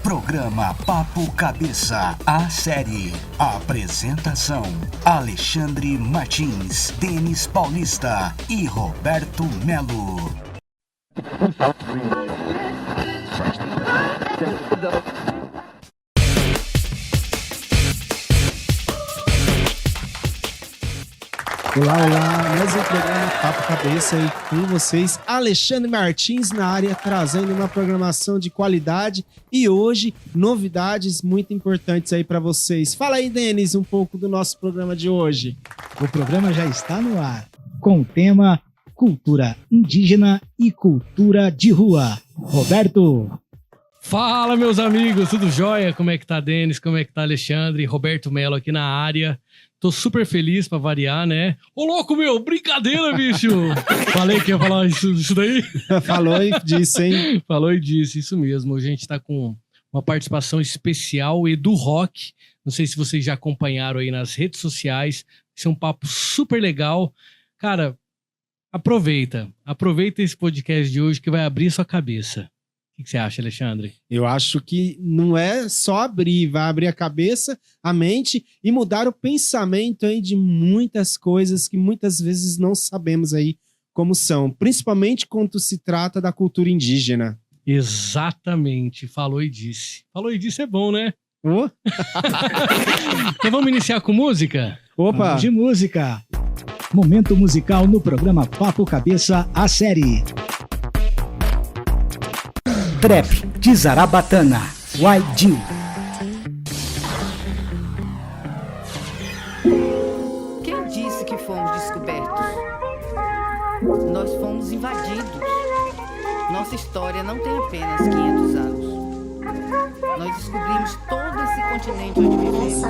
Programa Papo Cabeça, a série. Apresentação: Alexandre Martins, Denis Paulista e Roberto Melo. Olá, mais um programa Papo Cabeça aí com vocês, Alexandre Martins na área, trazendo uma programação de qualidade e hoje novidades muito importantes aí para vocês. Fala aí, Denis, um pouco do nosso programa de hoje. O programa já está no ar, com o tema Cultura Indígena e Cultura de Rua. Roberto. Fala, meus amigos, tudo jóia? Como é que tá, Denis? Como é que tá, Alexandre? Roberto Melo aqui na área. Tô super feliz pra variar, né? Ô, louco, meu! Brincadeira, bicho! Falei que ia falar isso daí? Falou e disse, hein? Falou e disse, isso mesmo. A gente tá com uma participação especial, Edu Rock. Não sei se vocês já acompanharam aí nas redes sociais. Esse é um papo super legal. Cara, aproveita esse podcast de hoje que vai abrir sua cabeça. O que você acha, Alexandre? Eu acho que não é só abrir, vai abrir a cabeça, a mente e mudar o pensamento aí de muitas coisas que muitas vezes não sabemos aí como são, principalmente quando se trata da cultura indígena. Exatamente, falou e disse. Falou e disse é bom, né? Oh. Então vamos iniciar com música? Opa! Vamos de música. Momento musical no programa Papo Cabeça, a série. Trap de Zarabatana, YG. Quem disse que fomos descobertos? Nós fomos invadidos. Nossa história não tem apenas 500 anos. Nós descobrimos todo esse continente onde vivemos.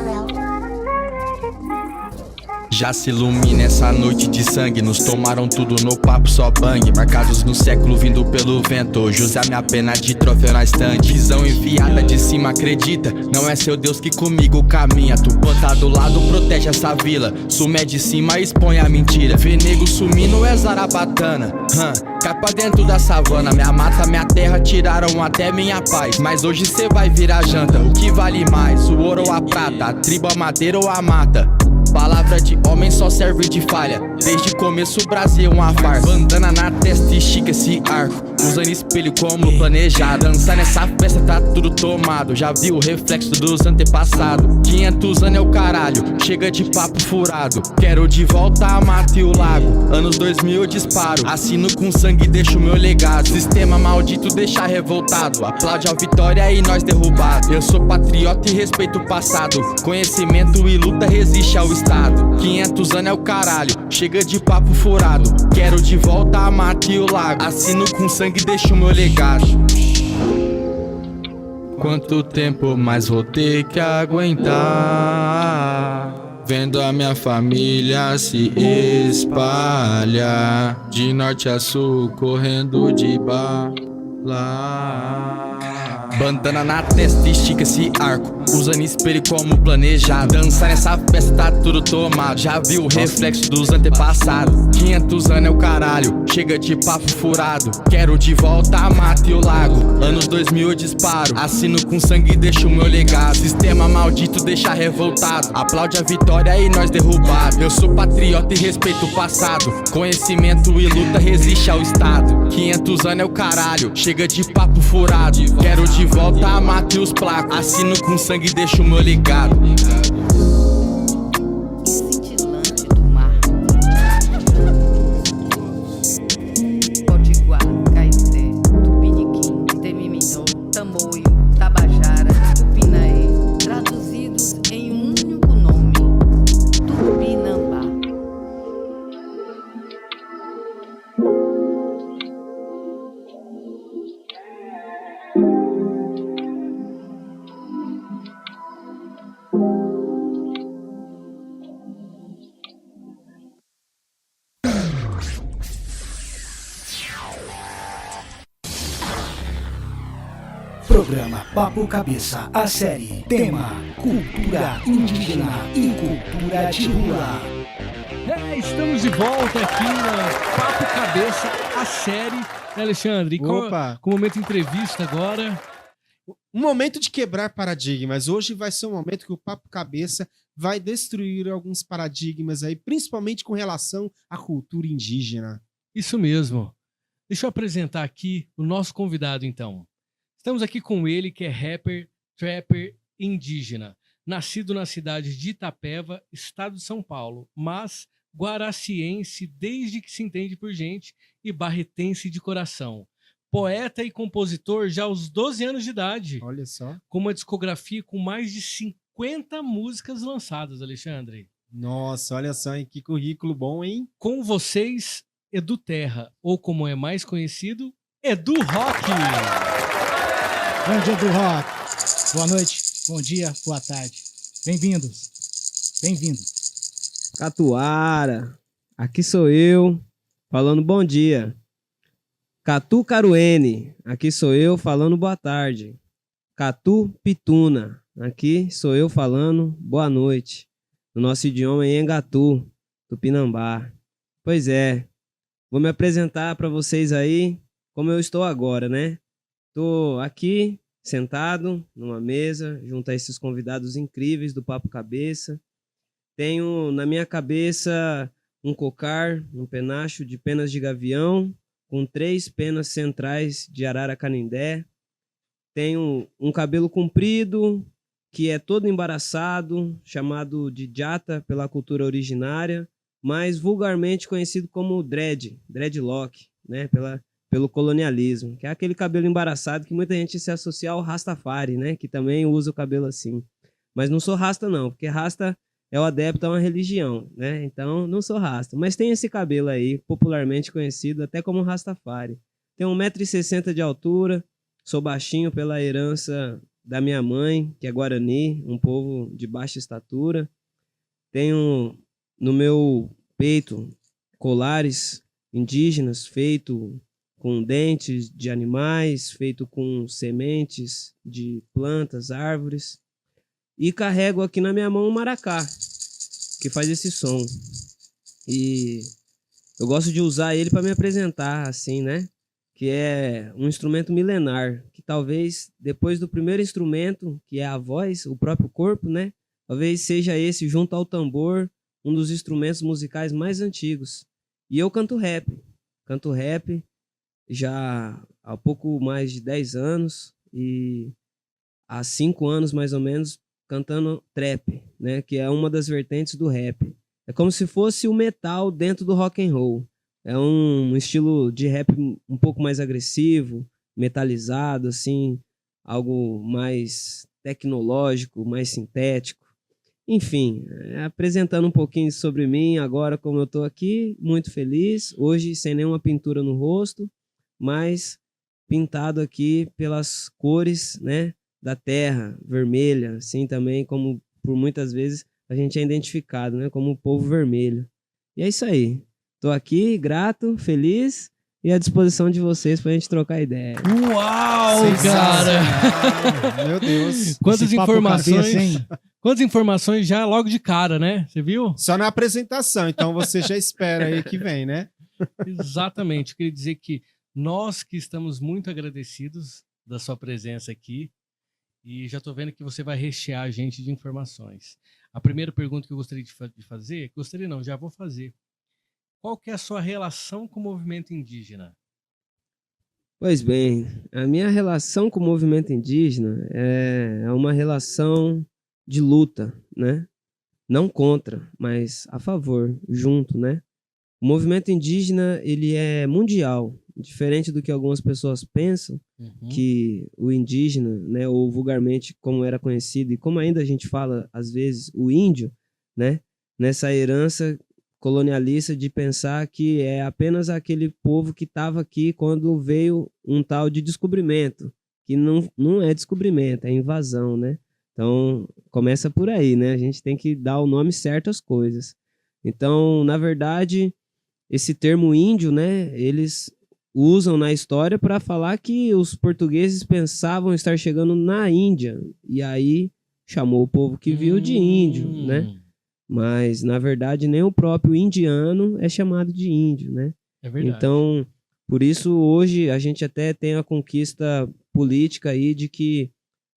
Já se ilumina essa noite de sangue. Nos tomaram tudo no papo, só bang. Marcados no século, vindo pelo vento. Hoje usa minha pena de troféu na estante. Visão enviada de cima, acredita. Não é seu Deus que comigo caminha. Tu bota do lado, protege essa vila. Sume de cima, expõe a mentira. Vê nego sumindo, é Zarabatana. Cai pra dentro da savana. Minha mata, minha terra, tiraram até minha paz. Mas hoje cê vai virar janta. O que vale mais, o ouro ou a prata? A tribo, a madeira ou a mata? Palavra de homem só serve de falha. Desde começo o Brasil é uma farsa. Bandana na testa e estica esse arco. Usando espelho como planejado. Dançar nessa festa tá tudo tomado. Já vi o reflexo dos antepassados. 500 anos é o caralho, chega de papo furado. Quero de volta a mata e o lago. Anos 2000 eu disparo. Assino com sangue e deixo meu legado. Sistema maldito deixa revoltado. Aplaude a vitória e nós derrubado. Eu sou patriota e respeito o passado. Conhecimento e luta resiste ao Estado. 500 anos é o caralho, chega de papo furado. Quero de volta a mata e o lago. Assino com sangue e deixo meu legado. Quanto tempo mais vou ter que aguentar? Vendo a minha família se espalhar. De norte a sul, correndo de bala. Bandana na testa, estica esse arco. Usando espelho como planejado. Dançar nessa festa tá tudo tomado. Já viu o reflexo dos antepassados. 500 anos é o caralho, chega de papo furado. Quero de volta a mata e o lago. Anos 2000 eu disparo. Assino com sangue e deixo meu legado. Sistema maldito deixa revoltado. Aplaude a vitória e nós derrubado. Eu sou patriota e respeito o passado. Conhecimento e luta resiste ao Estado. 500 anos é o caralho, chega de papo furado. Quero de volta a mata e os placos. Assino com sangue e deixo meu legado. Cintilante do mar. Potiguar, Caeté, Tupiniquim, Temiminó, Tamoio, Tabajara, Tupinaí. Traduzidos em um único nome: Tupinambá. Programa Papo Cabeça, a série. Tema: Cultura Indígena e Cultura de Rua. Estamos de volta aqui na Papo Cabeça, a série, né, Alexandre? E com o momento entrevista agora. um momento de quebrar paradigmas. Hoje vai ser um momento que o Papo Cabeça vai destruir alguns paradigmas aí, principalmente com relação à cultura indígena. Isso mesmo. Deixa eu apresentar aqui o nosso convidado, então. Estamos aqui com ele, que é rapper, trapper indígena. Nascido na cidade de Itapeva, estado de São Paulo, mas guaraciense desde que se entende por gente e barretense de coração. Poeta e compositor já aos 12 anos de idade. Olha só. Com uma discografia com mais de 50 músicas lançadas, Alexandre. Nossa, olha só, hein? Que currículo bom, hein? Com vocês, Edu Terra, ou como é mais conhecido, Edu Rock. Bom dia, Edu Rock. Boa noite, bom dia, boa tarde. Bem-vindos. Bem-vindos. Catuara, aqui sou eu, falando bom dia. Catu Caruene, aqui sou eu falando boa tarde. Catu Pituna, aqui sou eu falando boa noite. No nosso idioma é Engatu, Tupinambá. Pois é, vou me apresentar para vocês aí como eu estou agora, né? Estou aqui sentado numa mesa junto a esses convidados incríveis do Papo Cabeça. Tenho na minha cabeça um cocar, um penacho de penas de gavião, com 3 penas centrais de arara canindé. Tenho um cabelo comprido, que é todo embaraçado, chamado de jata pela cultura originária, mas vulgarmente conhecido como dreadlock, né, pelo colonialismo, que é aquele cabelo embaraçado que muita gente se associa ao Rastafari, né, que também usa o cabelo assim. Mas não sou rasta não, porque rasta é o adepto a uma religião, né? Então, não sou rasta. Mas tem esse cabelo aí, popularmente conhecido até como Rastafari. Tenho 1,60 m de altura, sou baixinho pela herança da minha mãe, que é Guarani, um povo de baixa estatura. Tenho no meu peito colares indígenas feitos com dentes de animais, feito com sementes de plantas, árvores. E carrego aqui na minha mão um maracá, que faz esse som. E eu gosto de usar ele para me apresentar, assim, né? Que é um instrumento milenar, que talvez, depois do primeiro instrumento, que é a voz, o próprio corpo, né? Talvez seja esse, junto ao tambor, um dos instrumentos musicais mais antigos. E eu canto rap. Canto rap já há pouco mais de 10 anos e há 5 anos, mais ou menos, cantando trap, né, que é uma das vertentes do rap. É como se fosse o metal dentro do rock and roll. É um estilo de rap um pouco mais agressivo, metalizado, assim, algo mais tecnológico, mais sintético. Enfim, apresentando um pouquinho sobre mim agora, como eu estou aqui, muito feliz, hoje sem nenhuma pintura no rosto, mas pintado aqui pelas cores, né, da terra, vermelha, assim também, como por muitas vezes a gente é identificado, né, como o povo vermelho. E é isso aí. Estou aqui, grato, feliz e à disposição de vocês para a gente trocar ideia. Uau, cara! Meu Deus. Quantas Esse papo informações, cabeça, hein? quantas informações já logo de cara, né? Você viu? Só na apresentação, então você já espera aí que vem, né? Exatamente. Eu queria dizer que nós que estamos muito agradecidos da sua presença aqui e já estou vendo que você vai rechear a gente de informações. A primeira pergunta que eu gostaria de fazer, gostaria não, já vou fazer. Qual que é a sua relação com o movimento indígena? Pois bem, a minha relação com o movimento indígena é uma relação de luta, né? Não contra, mas a favor, junto, né? O movimento indígena, ele é mundial, diferente do que algumas pessoas pensam, que o indígena, né, ou vulgarmente como era conhecido e como ainda a gente fala às vezes, o índio, né? Nessa herança colonialista de pensar que é apenas aquele povo que estava aqui quando veio um tal de descobrimento, que não é descobrimento, é invasão, né? Então, começa por aí, né? A gente tem que dar o nome certo às coisas. Então, na verdade, esse termo índio, né, eles usam na história para falar que os portugueses pensavam estar chegando na Índia, e aí chamou o povo que viu de índio, né? Mas, na verdade, nem o próprio indiano é chamado de índio, né? É verdade. Então, por isso, hoje, a gente até tem a conquista política aí de que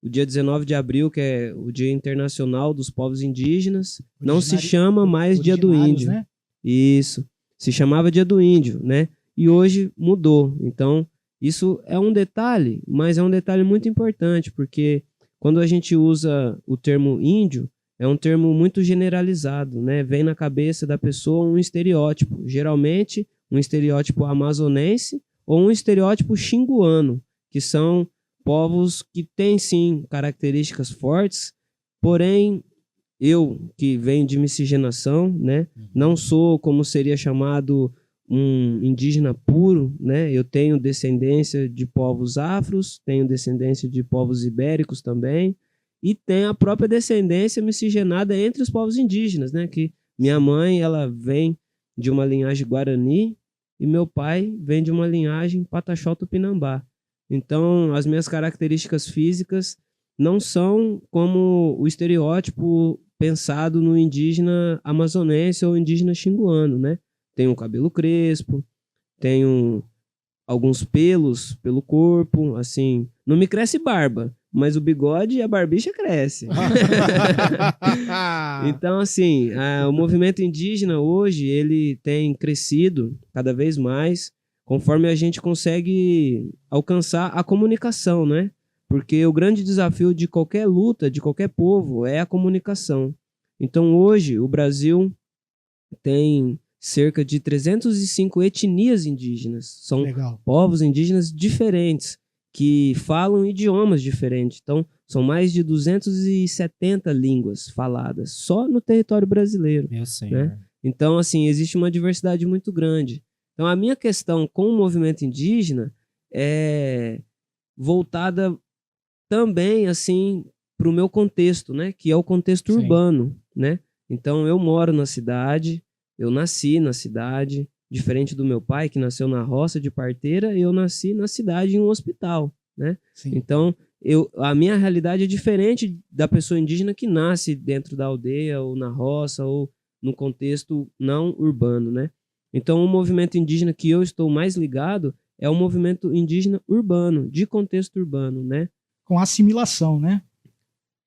o dia 19 de abril, que é o Dia Internacional dos Povos Indígenas, não se chama mais Dia do Índio. Né? Isso. Se chamava Dia do Índio, né? E hoje mudou. Então, isso é um detalhe, mas é um detalhe muito importante, porque quando a gente usa o termo índio, é um termo muito generalizado, né? Vem na cabeça da pessoa um estereótipo, geralmente um estereótipo amazonense ou um estereótipo xinguano, que são povos que têm, sim, características fortes, porém, eu, que venho de miscigenação, né, não sou, como seria chamado, um indígena puro, né? Eu tenho descendência de povos afros, tenho descendência de povos ibéricos também, e tenho a própria descendência miscigenada entre os povos indígenas, né? Que minha mãe, ela vem de uma linhagem Guarani e meu pai vem de uma linhagem Pataxó-Tupinambá. Então, as minhas características físicas não são como o estereótipo pensado no indígena amazonense ou indígena xinguano, né? Tenho um cabelo crespo, tenho alguns pelos pelo corpo, assim, não me cresce barba, mas o bigode e a barbicha cresce. Então, assim, o movimento indígena hoje, ele tem crescido cada vez mais, conforme a gente consegue alcançar a comunicação, né? Porque o grande desafio de qualquer luta, de qualquer povo, é a comunicação. Então, hoje, o Brasil tem cerca de 305 etnias indígenas. São Legal. povos indígenas diferentes, que falam idiomas diferentes. Então, são mais de 270 línguas faladas, só no território brasileiro. Meu senhor. Né? Então, assim, existe uma diversidade muito grande. Então, a minha questão com o movimento indígena é voltada também, assim, para o meu contexto, né? Que é o contexto urbano, né? Então, eu moro na cidade, eu nasci na cidade, diferente do meu pai, que nasceu na roça de parteira, eu nasci na cidade, em um hospital, né? Sim. Então, a minha realidade é diferente da pessoa indígena que nasce dentro da aldeia, ou na roça, ou no contexto não urbano, né? Então, o movimento indígena que eu estou mais ligado é o movimento indígena urbano, de contexto urbano, né? Com assimilação, né?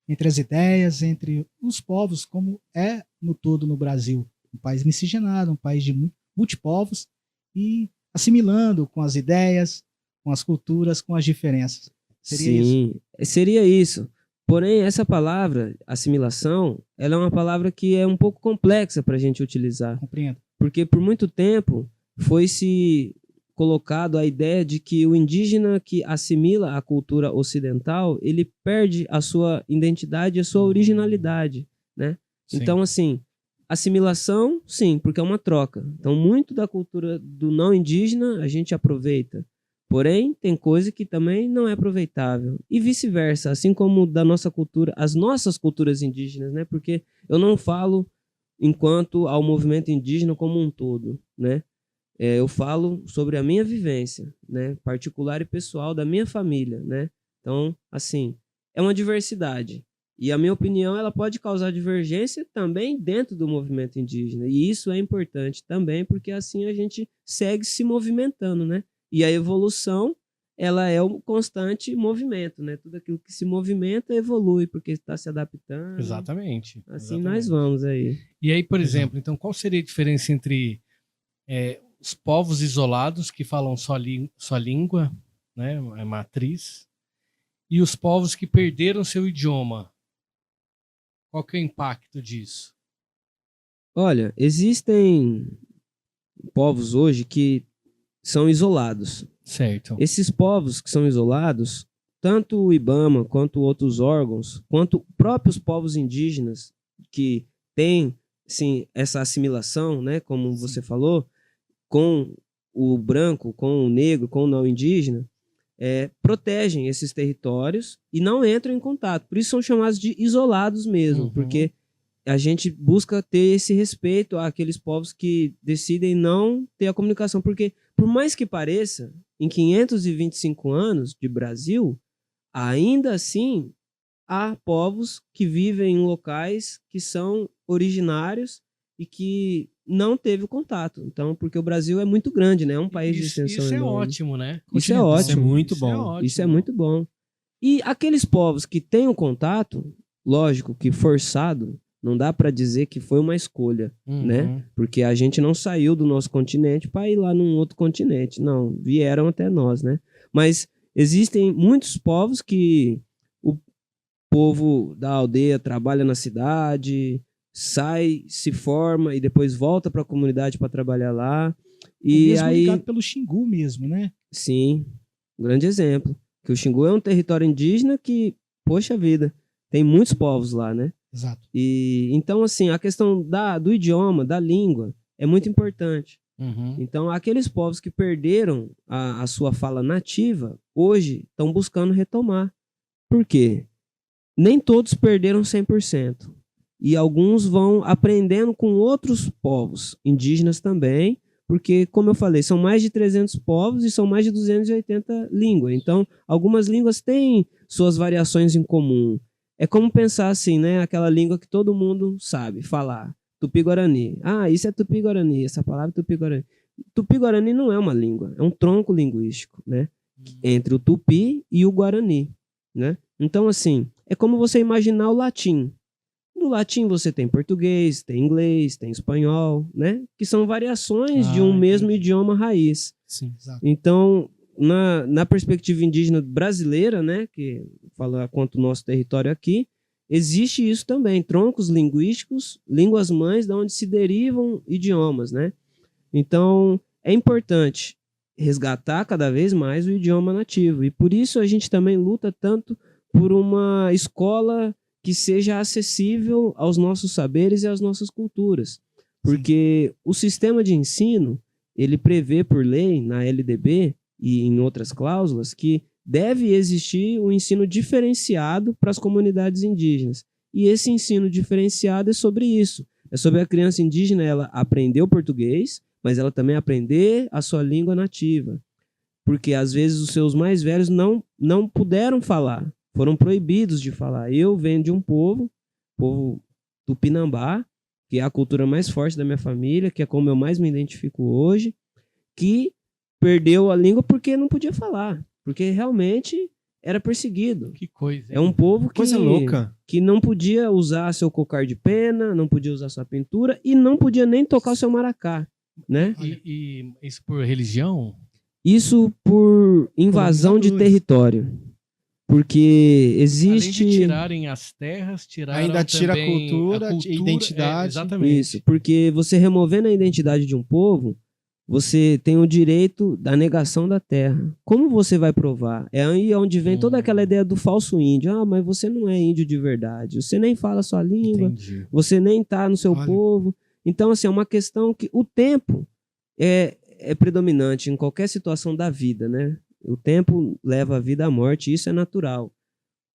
Entre as ideias, entre os povos, como é no todo no Brasil. Um país miscigenado, um país de multipovos, e assimilando com as ideias, com as culturas, com as diferenças. Seria isso? Seria isso. Porém, essa palavra, assimilação, ela é uma palavra que é um pouco complexa para a gente utilizar. Compreendo. Porque por muito tempo foi-se colocado a ideia de que o indígena que assimila a cultura ocidental, ele perde a sua identidade, a sua originalidade, né? Sim. Então, assim, assimilação, sim, porque é uma troca. Então, muito da cultura do não indígena a gente aproveita. Porém, tem coisa que também não é aproveitável. E vice-versa, assim como da nossa cultura, as nossas culturas indígenas, né? Porque eu não falo enquanto ao movimento indígena como um todo, né? Eu falo sobre a minha vivência, né? Particular e pessoal da minha família, né? Então, assim, é uma diversidade. E a minha opinião, ela pode causar divergência também dentro do movimento indígena. E isso é importante também, porque assim a gente segue se movimentando, né? E a evolução, ela é um constante movimento, né? Tudo aquilo que se movimenta evolui, porque está se adaptando. Exatamente. Assim nós vamos aí. E aí, por exemplo, então qual seria a diferença entre os povos isolados que falam só língua, né, é matriz, e os povos que perderam seu idioma? Qual que é o impacto disso? Olha, existem povos hoje que são isolados. Certo. Esses povos que são isolados, tanto o IBAMA, quanto outros órgãos, quanto próprios povos indígenas que têm, sim, essa assimilação, né, como você falou, com o branco, com o negro, com o não indígena, protegem esses territórios e não entram em contato. Por isso são chamados de isolados mesmo, porque a gente busca ter esse respeito àqueles povos que decidem não ter a comunicação. Porque, por mais que pareça, em 525 anos de Brasil, ainda assim há povos que vivem em locais que são originários e que não teve o contato. Então, porque o Brasil é muito grande, né? É um país de extensão Isso é enorme. ótimo, né? Isso é ótimo. Isso é muito bom. Isso é muito bom. E aqueles povos que têm o contato, lógico que forçado, não dá para dizer que foi uma escolha, né? Porque a gente não saiu do nosso continente para ir lá num outro continente. Não, vieram até nós, né? Mas existem muitos povos que o povo da aldeia trabalha na cidade, sai, se forma e depois volta para a comunidade para trabalhar lá. E mesmo aí, ligado pelo Xingu mesmo, né? sim, um grande exemplo. Que o Xingu é um território indígena que, poxa vida, tem muitos povos lá, né? Exato. E então, assim, a questão do idioma, da língua, é muito importante. Então, aqueles povos que perderam a sua fala nativa, hoje estão buscando retomar. Por quê? Nem todos perderam 100%. E alguns vão aprendendo com outros povos, indígenas também, porque, como eu falei, são mais de 300 povos e são mais de 280 línguas. Então, algumas línguas têm suas variações em comum. É como pensar assim, né? Aquela língua que todo mundo sabe falar. Tupi-Guarani. Ah, isso é Tupi-Guarani, essa palavra é Tupi-Guarani. Tupi-Guarani não é uma língua, é um tronco linguístico, né? Entre o Tupi e o Guarani, né? Então, assim, é como você imaginar o latim. No latim você tem português, tem inglês, tem espanhol, né? Que são variações de um mesmo idioma raiz. Sim. Exato. Então, na perspectiva indígena brasileira, né, que fala quanto o nosso território aqui, existe isso também, troncos linguísticos, línguas mães, da onde se derivam idiomas, né? Então, é importante resgatar cada vez mais o idioma nativo. E por isso a gente também luta tanto por uma escola que seja acessível aos nossos saberes e às nossas culturas. Porque o sistema de ensino, ele prevê por lei, na LDB e em outras cláusulas, que deve existir um ensino diferenciado para as comunidades indígenas. E esse ensino diferenciado é sobre isso. É sobre a criança indígena ela aprender o português, mas ela também aprender a sua língua nativa. Porque, às vezes, os seus mais velhos não puderam falar, foram proibidos de falar. Eu venho de um povo Tupinambá, que é a cultura mais forte da minha família, que é como eu mais me identifico hoje, que perdeu a língua porque não podia falar, porque realmente era perseguido. Que coisa. É um povo Coisa louca. que não podia usar seu cocar de pena, não podia usar sua pintura e não podia nem tocar o seu maracá, né? E isso por religião? Isso por invasão de território. Porque existe... Além de tirarem as terras, tiraram Ainda tira a também cultura, identidade. Exatamente. Isso, porque você removendo a identidade de um povo, você tem o direito da negação da terra. Como você vai provar? É aí onde vem toda aquela ideia do falso índio. Ah, mas você não é índio de verdade. Você nem fala a sua língua. Entendi. Você nem está no seu Olha. povo. Então, assim, é uma questão que o tempo é predominante em qualquer situação da vida, né? O tempo leva a vida à morte, isso é natural.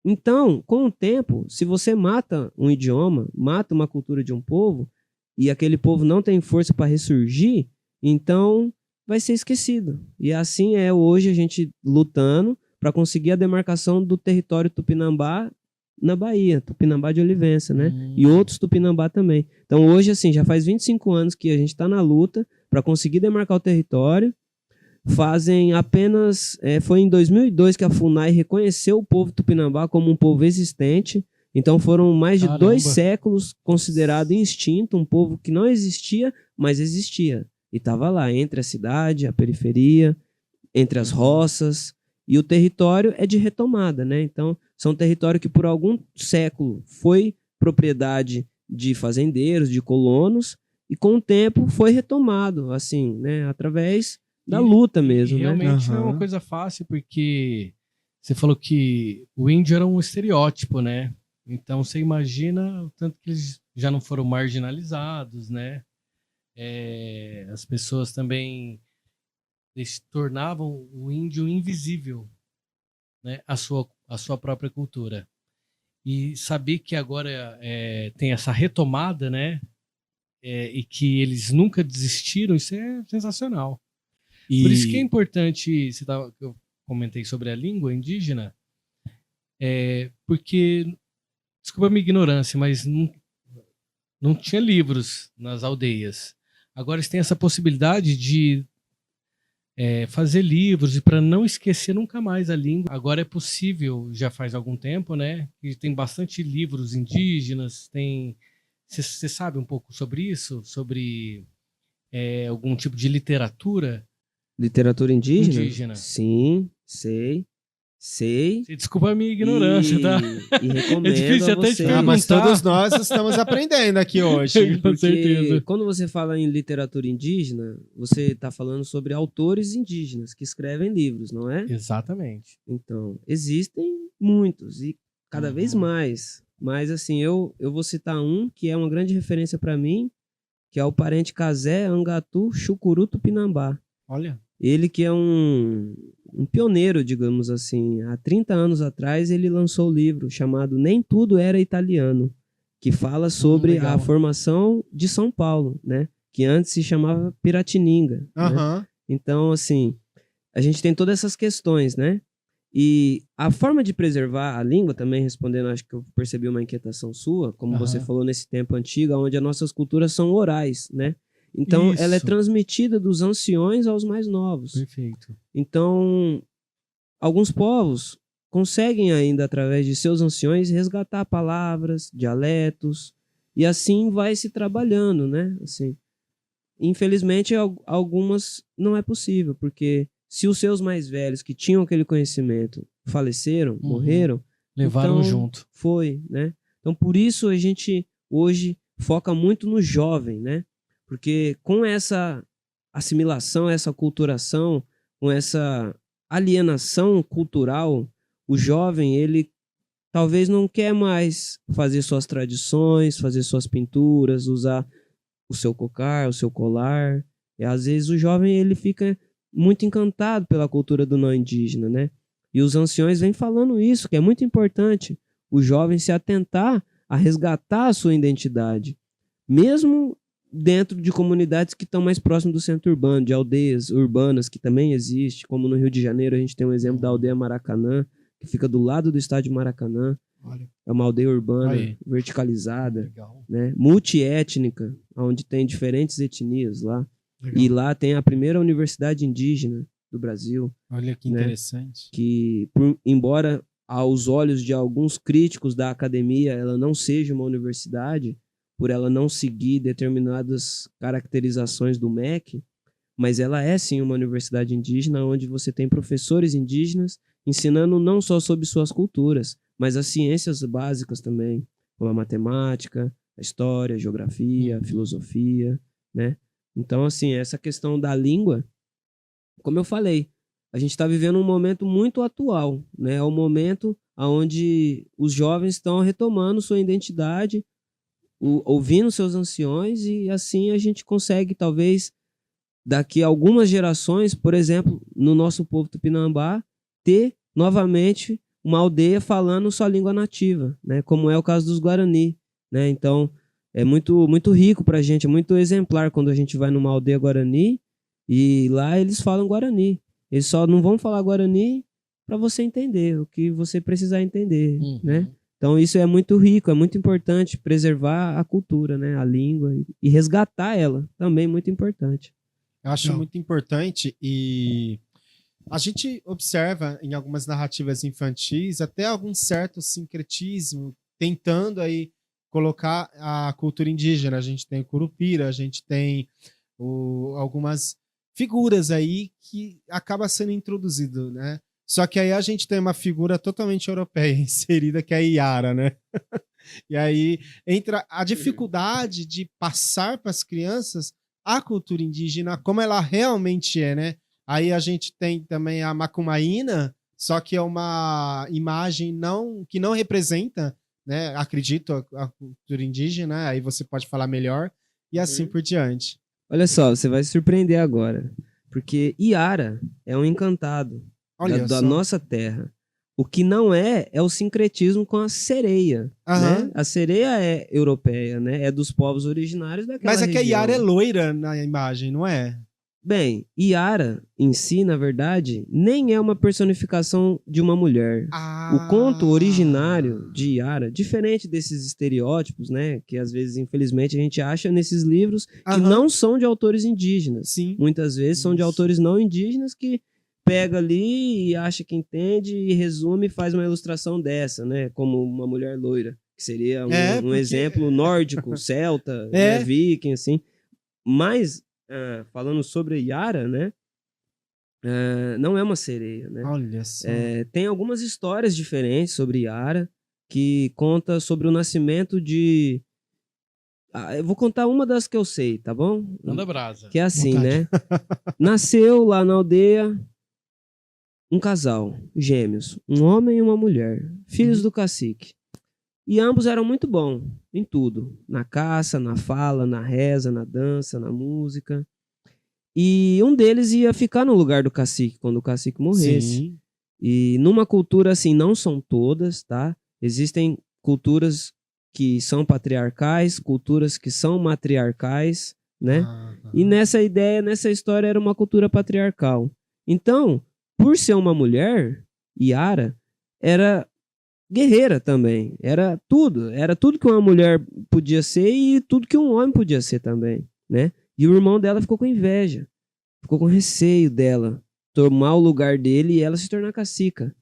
Então, com o tempo, se você mata um idioma, mata uma cultura de um povo, e aquele povo não tem força para ressurgir, então vai ser esquecido. E assim é hoje a gente lutando para conseguir a demarcação do território Tupinambá na Bahia, Tupinambá de Olivença, né? E outros Tupinambá também. Então hoje, assim, já faz 25 anos que a gente está na luta para conseguir demarcar o território. Fazem apenas... foi em 2002 que a FUNAI reconheceu o povo Tupinambá como um povo existente. Então foram mais de 2 séculos considerado extinto, um povo que não existia, mas existia. E estava lá, entre a cidade, a periferia, entre as roças. E o território é de retomada, né? Então, são território que por algum século foi propriedade de fazendeiros, de colonos, e com o tempo foi retomado, assim, né? Através da luta mesmo, e realmente né? não é uma coisa fácil, porque você falou que o índio era um estereótipo, né? Então você imagina o tanto que eles já não foram marginalizados, né? As pessoas também eles tornavam o índio invisível, né? A sua própria cultura. E saber que agora tem essa retomada, né? E que eles nunca desistiram, isso é sensacional. Por isso que é importante, eu comentei sobre a língua indígena, porque, desculpa a minha ignorância, mas não tinha livros nas aldeias. Agora eles têm essa possibilidade de fazer livros e para não esquecer nunca mais a língua. Agora é possível, já faz algum tempo, né? E tem bastante livros indígenas, tem... Você sabe um pouco sobre isso? Sobre algum tipo de literatura? Literatura indígena? Indígena. Sim, sei. Você desculpa a minha ignorância, tá? E recomendo difícil a até de você. perguntar. Mas todos nós estamos aprendendo aqui hoje. Com Porque certeza. quando você fala em literatura indígena, você está falando sobre autores indígenas que escrevem livros, não é? Exatamente. Então, existem muitos e cada vez mais. Mas assim, eu vou citar um que é uma grande referência para mim, que é o parente Kazé Angatu Chucuru Tupinambá. Olha. Ele que é um pioneiro, digamos assim. Há 30 anos atrás ele lançou o livro chamado Nem Tudo Era Italiano, que fala sobre legal. a formação de São Paulo, né? Que antes se chamava Piratininga. Né? Aham. Então, assim, a gente tem todas essas questões, né? E a forma de preservar a língua, também respondendo, acho que eu percebi uma inquietação sua, como você falou nesse tempo antigo, onde as nossas culturas são orais, né? Então, ela é Isso. transmitida dos anciões aos mais novos. Perfeito. Então, alguns povos conseguem ainda, através de seus anciões, resgatar palavras, dialetos, e assim vai se trabalhando, né? Assim, infelizmente, algumas não é possível, porque se os seus mais velhos que tinham aquele conhecimento faleceram, morreram, Levaram então, junto. foi, né? Então, por isso a gente hoje foca muito no jovem, né? Porque com essa assimilação, essa aculturação, com essa alienação cultural, o jovem, ele talvez não quer mais fazer suas tradições, fazer suas pinturas, usar o seu cocar, o seu colar. E às vezes o jovem, ele fica muito encantado pela cultura do não indígena, né? E os anciões vêm falando isso, que é muito importante o jovem se atentar a resgatar a sua identidade, mesmo dentro de comunidades que estão mais próximas do centro urbano, de aldeias urbanas que também existe, como no Rio de Janeiro a gente tem um exemplo da aldeia Maracanã, que fica do lado do estádio Maracanã. Olha. É uma aldeia urbana, Aí. verticalizada, Legal. né? Multiétnica, onde tem diferentes etnias lá. Legal. E lá tem a primeira universidade indígena do Brasil, Olha que né? interessante. que, embora aos olhos de alguns críticos da academia ela não seja uma universidade, por ela não seguir determinadas caracterizações do MEC, mas ela é sim uma universidade indígena, onde você tem professores indígenas ensinando não só sobre suas culturas, mas as ciências básicas também, como a matemática, a história, a geografia, a filosofia, né? Então, assim, essa questão da língua, como eu falei, a gente está vivendo um momento muito atual, né? É um momento onde os jovens estão retomando sua identidade, ouvindo seus anciões, e assim a gente consegue, talvez, daqui a algumas gerações, por exemplo, no nosso povo tupinambá, ter novamente uma aldeia falando sua língua nativa, né? Como é o caso dos Guarani, né? Então, é muito, muito rico para a gente, é muito exemplar quando a gente vai numa aldeia Guarani e lá eles falam Guarani. Eles só não vão falar Guarani para você entender o que você precisar entender, né? Então isso é muito rico, é muito importante preservar a cultura, né? A língua e resgatar ela, também muito importante. Eu acho Não. muito importante e a gente observa em algumas narrativas infantis até algum certo sincretismo tentando aí colocar a cultura indígena. A gente tem o Curupira, a gente tem algumas figuras aí que acaba sendo introduzido, né? Só que aí a gente tem uma figura totalmente europeia inserida, que é a Iara, né? E aí entra a dificuldade de passar para as crianças a cultura indígena como ela realmente é, né? Aí a gente tem também a Macumaína, só que é uma imagem que não representa, né? Acredito, a cultura indígena, aí você pode falar melhor, e assim por diante. Olha só, você vai se surpreender agora, porque Iara é um encantado Olha da só. nossa terra. O que não é o sincretismo com a sereia, Aham. né? A sereia é europeia, né? É dos povos originários daquela Mas é que a região. Iara é loira na imagem, não é? Bem, Yara em si, na verdade, nem é uma personificação de uma mulher. O conto originário de Yara, diferente desses estereótipos, né, que às vezes, infelizmente, a gente acha nesses livros que não são de autores indígenas. Sim. Muitas vezes são de autores não indígenas que pega ali e acha que entende e resume e faz uma ilustração dessa, né, como uma mulher loira, que seria um exemplo nórdico, celta, né, viking, assim. Mas, falando sobre Yara, né, não é uma sereia, né? Olha só. Tem algumas histórias diferentes sobre Yara, que conta sobre o nascimento de... eu vou contar uma das que eu sei, tá bom? Manda brasa. Que é assim, Vontade. né? Nasceu lá na aldeia um casal, gêmeos, um homem e uma mulher, filhos do cacique. E ambos eram muito bons em tudo. Na caça, na fala, na reza, na dança, na música. E um deles ia ficar no lugar do cacique quando o cacique morresse. Sim. E numa cultura assim, não são todas, tá? Existem culturas que são patriarcais, culturas que são matriarcais, né? E nessa ideia, nessa história, era uma cultura patriarcal. Então, por ser uma mulher, Yara era guerreira também. Era tudo que uma mulher podia ser e tudo que um homem podia ser também, né? E o irmão dela ficou com inveja, ficou com receio dela tomar o lugar dele e ela se tornar cacica.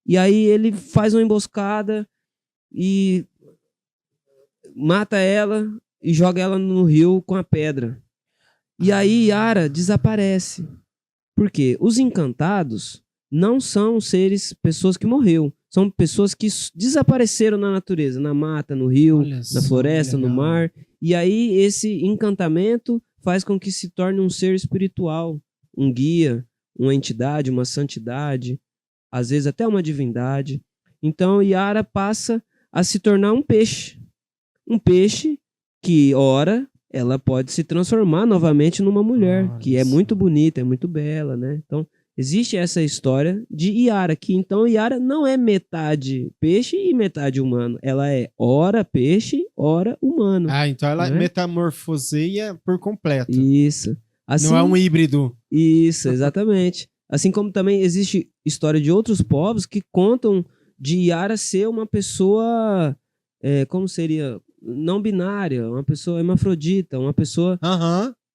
E aí ele faz uma emboscada e mata ela e joga ela no rio com a pedra. E aí Yara desaparece. Por quê? Os encantados não são pessoas que morreram. São pessoas que desapareceram na natureza, na mata, no rio, na floresta, no mar. E aí esse encantamento faz com que se torne um ser espiritual, um guia, uma entidade, uma santidade, às vezes até uma divindade. Então Yara passa a se tornar um peixe. Um peixe que, ora, ela pode se transformar novamente numa mulher, que é muito bonita, é muito bela, né? Então, existe essa história de Yara, que então Yara não é metade peixe e metade humano. Ela é ora peixe, ora humano. Então ela né? metamorfoseia por completo. Isso. Assim, Não é um híbrido. Isso, exatamente. Assim como também existe história de outros povos que contam de Yara ser uma pessoa, como seria, não binária, uma pessoa hermafrodita, uma pessoa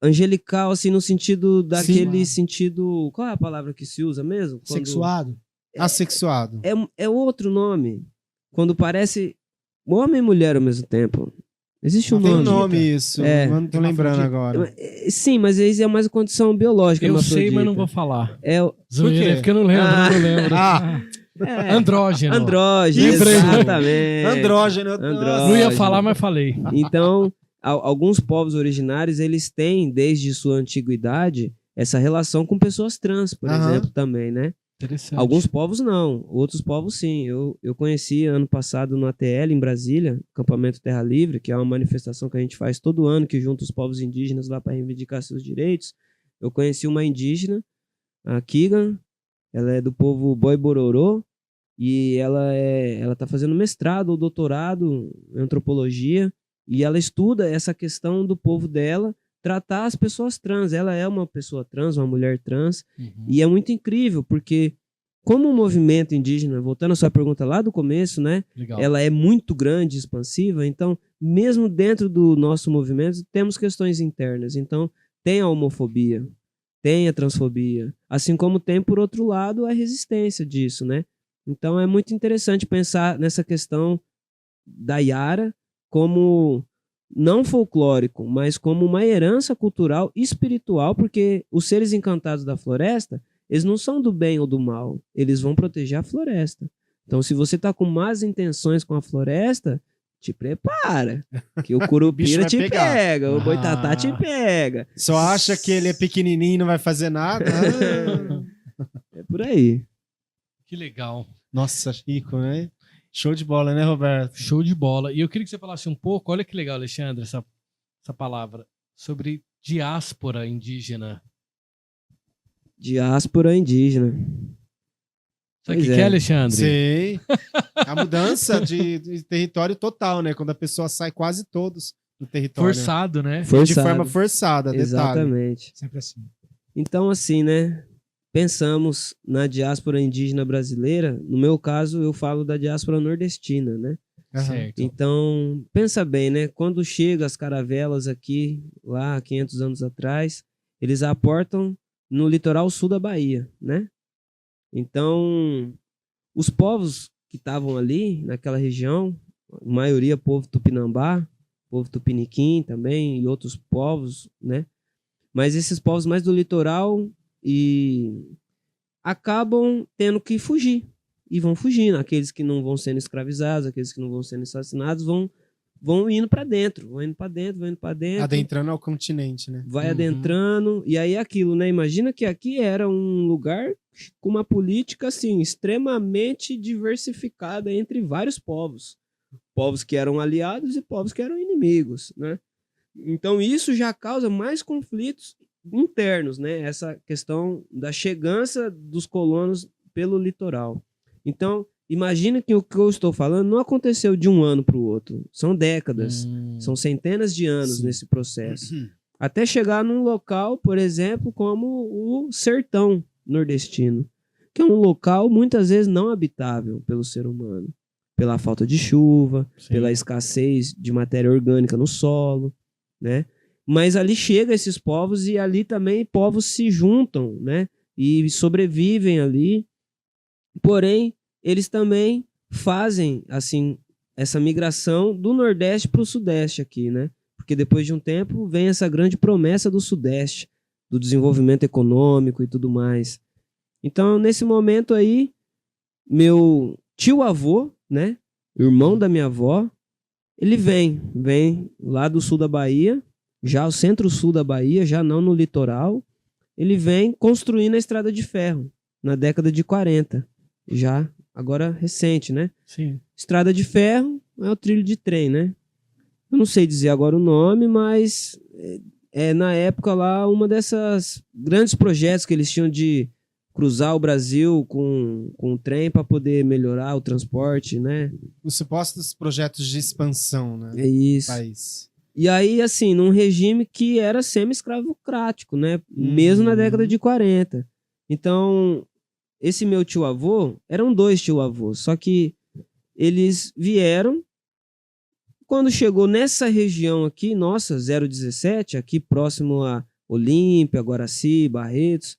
angelical, assim, no sentido daquele sentido... Qual é a palavra que se usa mesmo? Sexuado. Assexuado. É outro nome. Quando parece homem e mulher ao mesmo tempo. Existe um Tem nome. um nome isso, não tô lembrando agora. Sim, mas aí é mais uma condição biológica. Eu sei, mas não vou falar. Zoeira, porque eu não lembro, não lembro. Andrógeno. Andrógeno, exatamente. Andrógeno. Não ia falar, mas falei. Então, alguns povos originários, eles têm, desde sua antiguidade, essa relação com pessoas trans, por exemplo, também, né? Interessante. Alguns povos não, outros povos sim. Eu conheci ano passado no ATL, em Brasília, Acampamento Terra Livre, que é uma manifestação que a gente faz todo ano, que junta os povos indígenas lá para reivindicar seus direitos. Eu conheci uma indígena, a Kigan, ela é do povo Boi-Bororô, e ela tá fazendo mestrado ou doutorado em antropologia, e ela estuda essa questão do povo dela, tratar as pessoas trans. Ela é uma pessoa trans, uma mulher trans, e é muito incrível, porque como o movimento indígena, voltando à sua pergunta lá do começo, né? Legal. Ela é muito grande, expansiva, então, mesmo dentro do nosso movimento, temos questões internas. Então, tem a homofobia, tem a transfobia, assim como tem, por outro lado, a resistência disso, né? Então, é muito interessante pensar nessa questão da Yara como não folclórico, mas como uma herança cultural e espiritual, porque os seres encantados da floresta, eles não são do bem ou do mal, eles vão proteger a floresta. Então, se você está com más intenções com a floresta, te prepara, que o curupira te pega, o boitatá te pega. Só acha que ele é pequenininho e não vai fazer nada? É por aí. Que legal. Nossa, Chico, né? Show de bola, né, Roberto? Show de bola. E eu queria que você falasse um pouco, olha que legal, Alexandre, essa palavra, sobre diáspora indígena. Diáspora indígena. Sabe o que é, Alexandre? Sei. A mudança de território total, né? Quando a pessoa sai quase todos do território. Forçado, né? De forma forçada, detalhe. Exatamente. Sempre assim. Então, assim, né? Pensamos na diáspora indígena brasileira. No meu caso, eu falo da diáspora nordestina, né? Certo. Então, pensa bem, né? Quando chegam as caravelas aqui, lá 500 anos atrás, eles aportam no litoral sul da Bahia, né? Então, os povos que estavam ali, naquela região, a maioria povo tupinambá, povo tupiniquim também, e outros povos, né? Mas esses povos mais do litoral e acabam tendo que fugir. E vão fugindo. Aqueles que não vão sendo escravizados, aqueles que não vão sendo assassinados, vão indo para dentro. Vão indo para dentro, vão indo para dentro. Adentrando ao continente, né? Vai adentrando. E aí é aquilo, né? Imagina que aqui era um lugar com uma política, assim, extremamente diversificada entre vários povos. Povos que eram aliados e povos que eram inimigos, né? Então isso já causa mais conflitos internos, né? Essa questão da chegança dos colonos pelo litoral. Então, imagina que o que eu estou falando não aconteceu de um ano para o outro. São décadas, são centenas de anos nesse processo. Até chegar num local, por exemplo, como o sertão nordestino, que é um local muitas vezes não habitável pelo ser humano. Pela falta de chuva, pela escassez de matéria orgânica no solo, né? Mas ali chegam esses povos e ali também povos se juntam, né? E sobrevivem ali. Porém, eles também fazem, assim, essa migração do Nordeste para o Sudeste aqui, né? Porque depois de um tempo vem essa grande promessa do Sudeste, do desenvolvimento econômico e tudo mais. Então, nesse momento aí, meu tio-avô, né? Irmão da minha avó, ele vem lá do sul da Bahia, já o centro-sul da Bahia, já não no litoral. Ele vem construindo a estrada de ferro na década de 40, já agora recente, né? Sim. Estrada de ferro é o trilho de trem, né? Eu não sei dizer agora o nome, mas na época lá uma dessas grandes projetos que eles tinham de cruzar o Brasil com o trem para poder melhorar o transporte, né? Os supostos projetos de expansão, né? É isso. Do país. E aí, assim, num regime que era semi-escravocrático, né? Mesmo na década de 40. Então, esse meu tio-avô, eram 2 tio-avôs, só que eles vieram, quando chegou nessa região aqui, nossa, 017, aqui próximo a Olímpia, Guaraci, Barretos,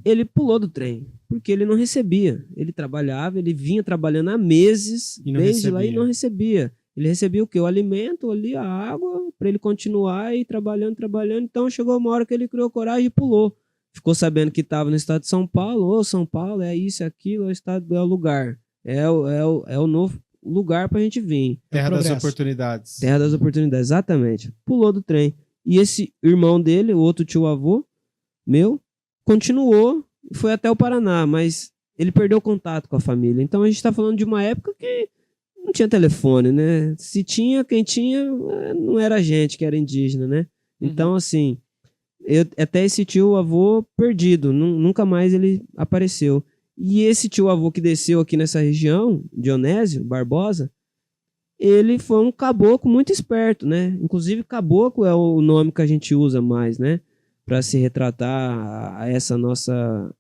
ele pulou do trem, porque ele não recebia. Ele trabalhava, ele vinha trabalhando há meses, desde lá, e não recebia. Ele recebia o quê? O alimento ali, a água, para ele continuar e trabalhando. Então chegou uma hora que ele criou coragem e pulou. Ficou sabendo que estava no estado de São Paulo. São Paulo é isso, é aquilo, é o lugar. É o novo lugar para a gente vir. Terra das oportunidades. Terra das oportunidades, exatamente. Pulou do trem. E esse irmão dele, o outro tio-avô, meu, continuou e foi até o Paraná, mas ele perdeu contato com a família. Então a gente está falando de uma época que não tinha telefone, né? Se tinha, quem tinha não era a gente que era indígena, né? Então, assim, até esse tio-avô perdido, nunca mais ele apareceu. E esse tio-avô que desceu aqui nessa região, Dionésio Barbosa, ele foi um caboclo muito esperto, né? Inclusive, caboclo é o nome que a gente usa mais, né? Para se retratar a essa nossa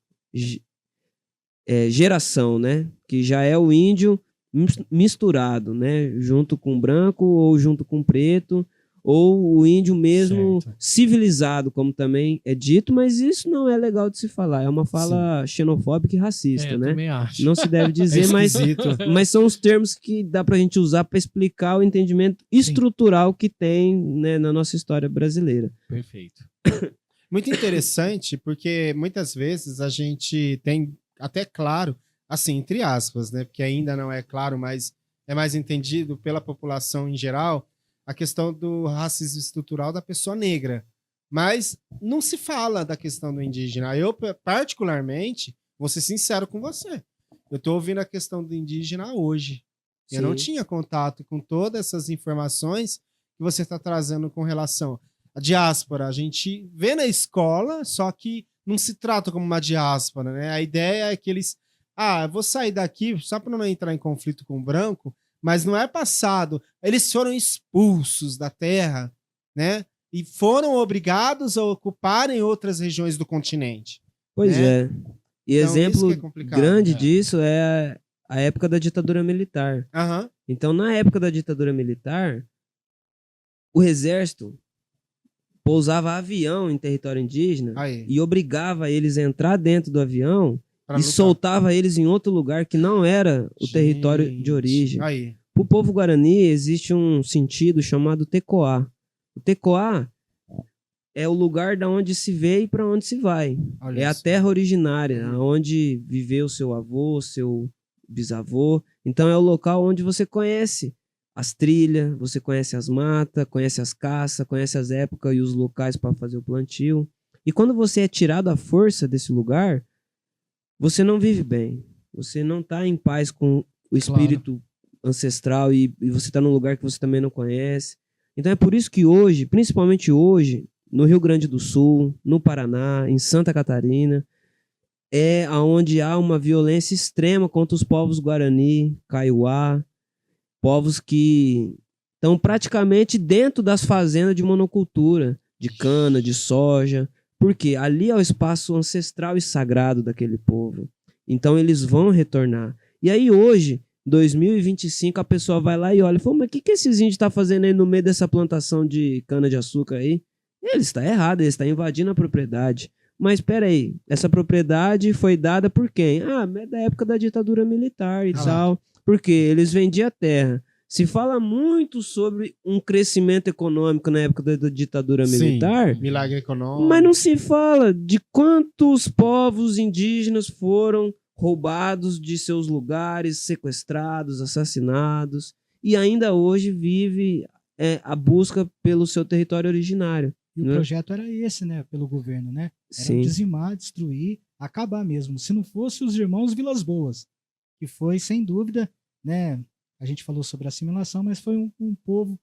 geração, né? Que já é o índio misturado, né? Junto com branco ou junto com preto, ou o índio mesmo civilizado, como também é dito, mas isso não é legal de se falar. É uma fala xenofóbica e racista, né? Também acho. Não se deve dizer, mas são os termos que dá pra gente usar para explicar o entendimento estrutural que tem, né, na nossa história brasileira. Perfeito. Muito interessante, porque muitas vezes a gente tem até claro, assim, entre aspas, né? Porque ainda não é claro, mas é mais entendido pela população em geral, a questão do racismo estrutural da pessoa negra. Mas não se fala da questão do indígena. Eu, particularmente, vou ser sincero com você. Eu estou ouvindo a questão do indígena hoje. Sim. Eu não tinha contato com todas essas informações que você está trazendo com relação à diáspora. A gente vê na escola, só que não se trata como uma diáspora, né? A ideia é que eles... eu vou sair daqui só para não entrar em conflito com o branco, mas não é passado. Eles foram expulsos da terra, né? e foram obrigados a ocuparem outras regiões do continente. Pois né? é. E Então, isso exemplo que é complicado. grande disso é a época da ditadura militar. Aham. Então, na época da ditadura militar, o exército pousava avião em território indígena Aí. e obrigava eles a entrar dentro do avião Pra e lutar. soltava eles em outro lugar que não era o território de Gente, origem. Aí. Para o povo guarani existe um sentido chamado tecoá. O tecoá é o lugar da onde se vê e para onde se vai. Olha É a isso. terra originária, onde viveu seu avô, seu bisavô. Então é o local onde você conhece as trilhas, você conhece as matas, conhece as caças, conhece as épocas e os locais para fazer o plantio. E quando você é tirado à força desse lugar, você não vive bem. Você não está em paz com o espírito ancestral e você está num lugar que você também não conhece. Então é por isso que hoje, principalmente hoje, no Rio Grande do Sul, no Paraná, em Santa Catarina, é onde há uma violência extrema contra os povos Guarani, Kaiowá, povos que estão praticamente dentro das fazendas de monocultura, de cana, de soja, porque ali é o espaço ancestral e sagrado daquele povo. Então eles vão retornar. E aí hoje, 2025, a pessoa vai lá e olha e fala, mas o que esses índios estão fazendo aí no meio dessa plantação de cana-de-açúcar aí? Ele está errado, ele está invadindo a propriedade. Mas espera aí, essa propriedade foi dada por quem? É da época da ditadura militar e tal. Porque eles vendiam a terra. Se fala muito sobre um crescimento econômico na época da ditadura militar, Sim, milagre econômico. mas não se fala de quantos povos indígenas foram roubados de seus lugares, sequestrados, assassinados, e ainda hoje vive a busca pelo seu território originário. E o né? projeto era esse, né? Pelo governo, né? Era Sim. dizimar, destruir, acabar mesmo. Se não fosse os irmãos Vilas Boas, que foi, sem dúvida, né? A gente falou sobre assimilação, mas foi um povo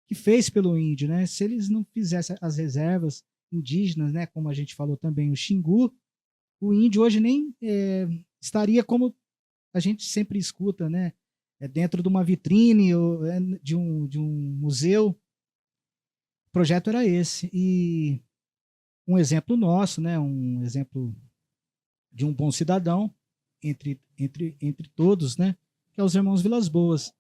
que fez pelo índio, né? Se eles não fizessem as reservas indígenas, né? Como a gente falou também, o Xingu, o índio hoje nem estaria como a gente sempre escuta, né? Dentro de uma vitrine ou de um museu. O projeto era esse. E um exemplo nosso, né? Um exemplo de um bom cidadão entre todos, né? Que é os irmãos Vilas Boas.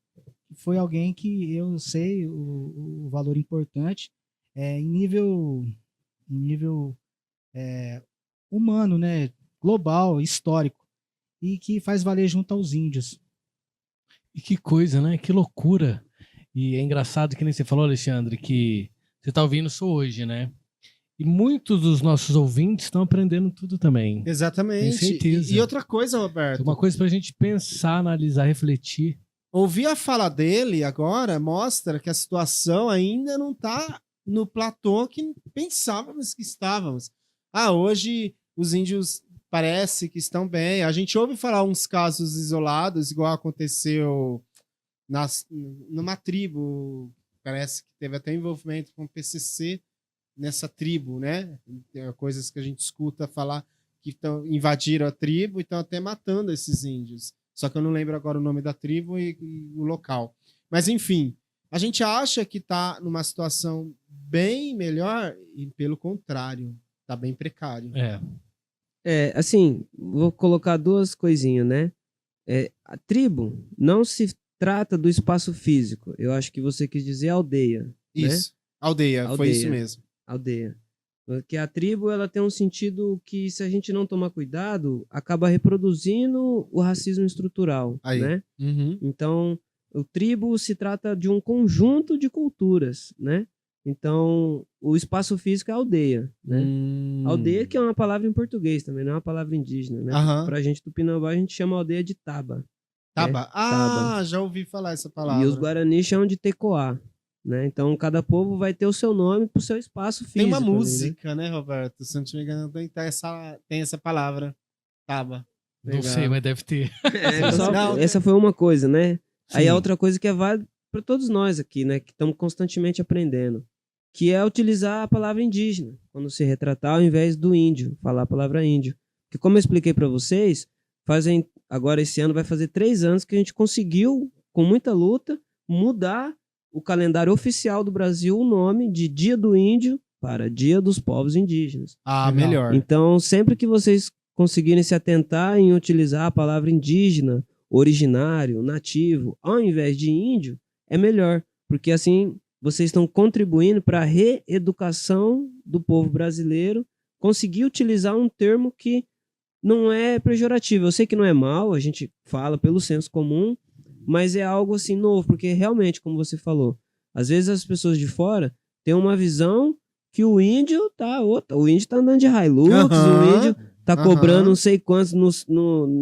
Foi alguém que eu sei o valor importante em nível humano, né? Global, histórico, e que faz valer junto aos índios. E que coisa, né? Que loucura. E é engraçado que nem você falou, Alexandre, que você tá ouvindo isso hoje, né? E muitos dos nossos ouvintes estão aprendendo tudo também. Exatamente. Tenho certeza. E outra coisa, Roberto. Uma coisa pra gente pensar, analisar, refletir. Ouvir a fala dele agora mostra que a situação ainda não está no platô que pensávamos que estávamos. Hoje os índios parece que estão bem. A gente ouve falar uns casos isolados, igual aconteceu numa tribo, parece que teve até envolvimento com o PCC nessa tribo, né? Tem coisas que a gente escuta falar que invadiram a tribo e estão até matando esses índios. Só que eu não lembro agora o nome da tribo e o local. Mas, enfim, a gente acha que está numa situação bem melhor e, pelo contrário, está bem precário. Assim, vou colocar duas coisinhas, né? A tribo não se trata do espaço físico. Eu acho que você quis dizer aldeia. Isso, né? aldeia, foi isso mesmo. Aldeia. Porque a tribo ela tem um sentido que, se a gente não tomar cuidado, acaba reproduzindo o racismo estrutural. Aí. Né? Uhum. Então, o tribo se trata de um conjunto de culturas, né? Então, o espaço físico é a aldeia, né? Aldeia que é uma palavra em português também, não é uma palavra indígena, né? Aham. Pra gente tupinambá, a gente chama a aldeia de taba. Taba. Taba. Já ouvi falar essa palavra. E os guaranis chamam de tecoá, né? Então, cada povo vai ter o seu nome pro seu espaço físico. Tem uma ali, música, né, Roberto? Se eu não te engano, tem essa palavra. Taba. Não Legal. sei, mas deve ter. Não, essa foi uma coisa, né? Aí Sim. a outra coisa que é válida para todos nós aqui, né? Que estamos constantemente aprendendo. Que é utilizar a palavra indígena quando se retratar ao invés do índio, falar a palavra índio. Porque como eu expliquei para vocês, agora esse ano vai fazer 3 anos que a gente conseguiu, com muita luta, mudar o calendário oficial do Brasil o nome de Dia do Índio para Dia dos Povos Indígenas. Ah, melhor. Então, sempre que vocês conseguirem se atentar em utilizar a palavra indígena, originário, nativo, ao invés de índio, é melhor, porque assim vocês estão contribuindo para a reeducação do povo brasileiro, conseguir utilizar um termo que não é pejorativo. Eu sei que não é mal, a gente fala pelo senso comum, mas é algo assim novo, porque realmente, como você falou, às vezes as pessoas de fora têm uma visão que o índio tá andando de Hilux, o índio tá cobrando não sei quantos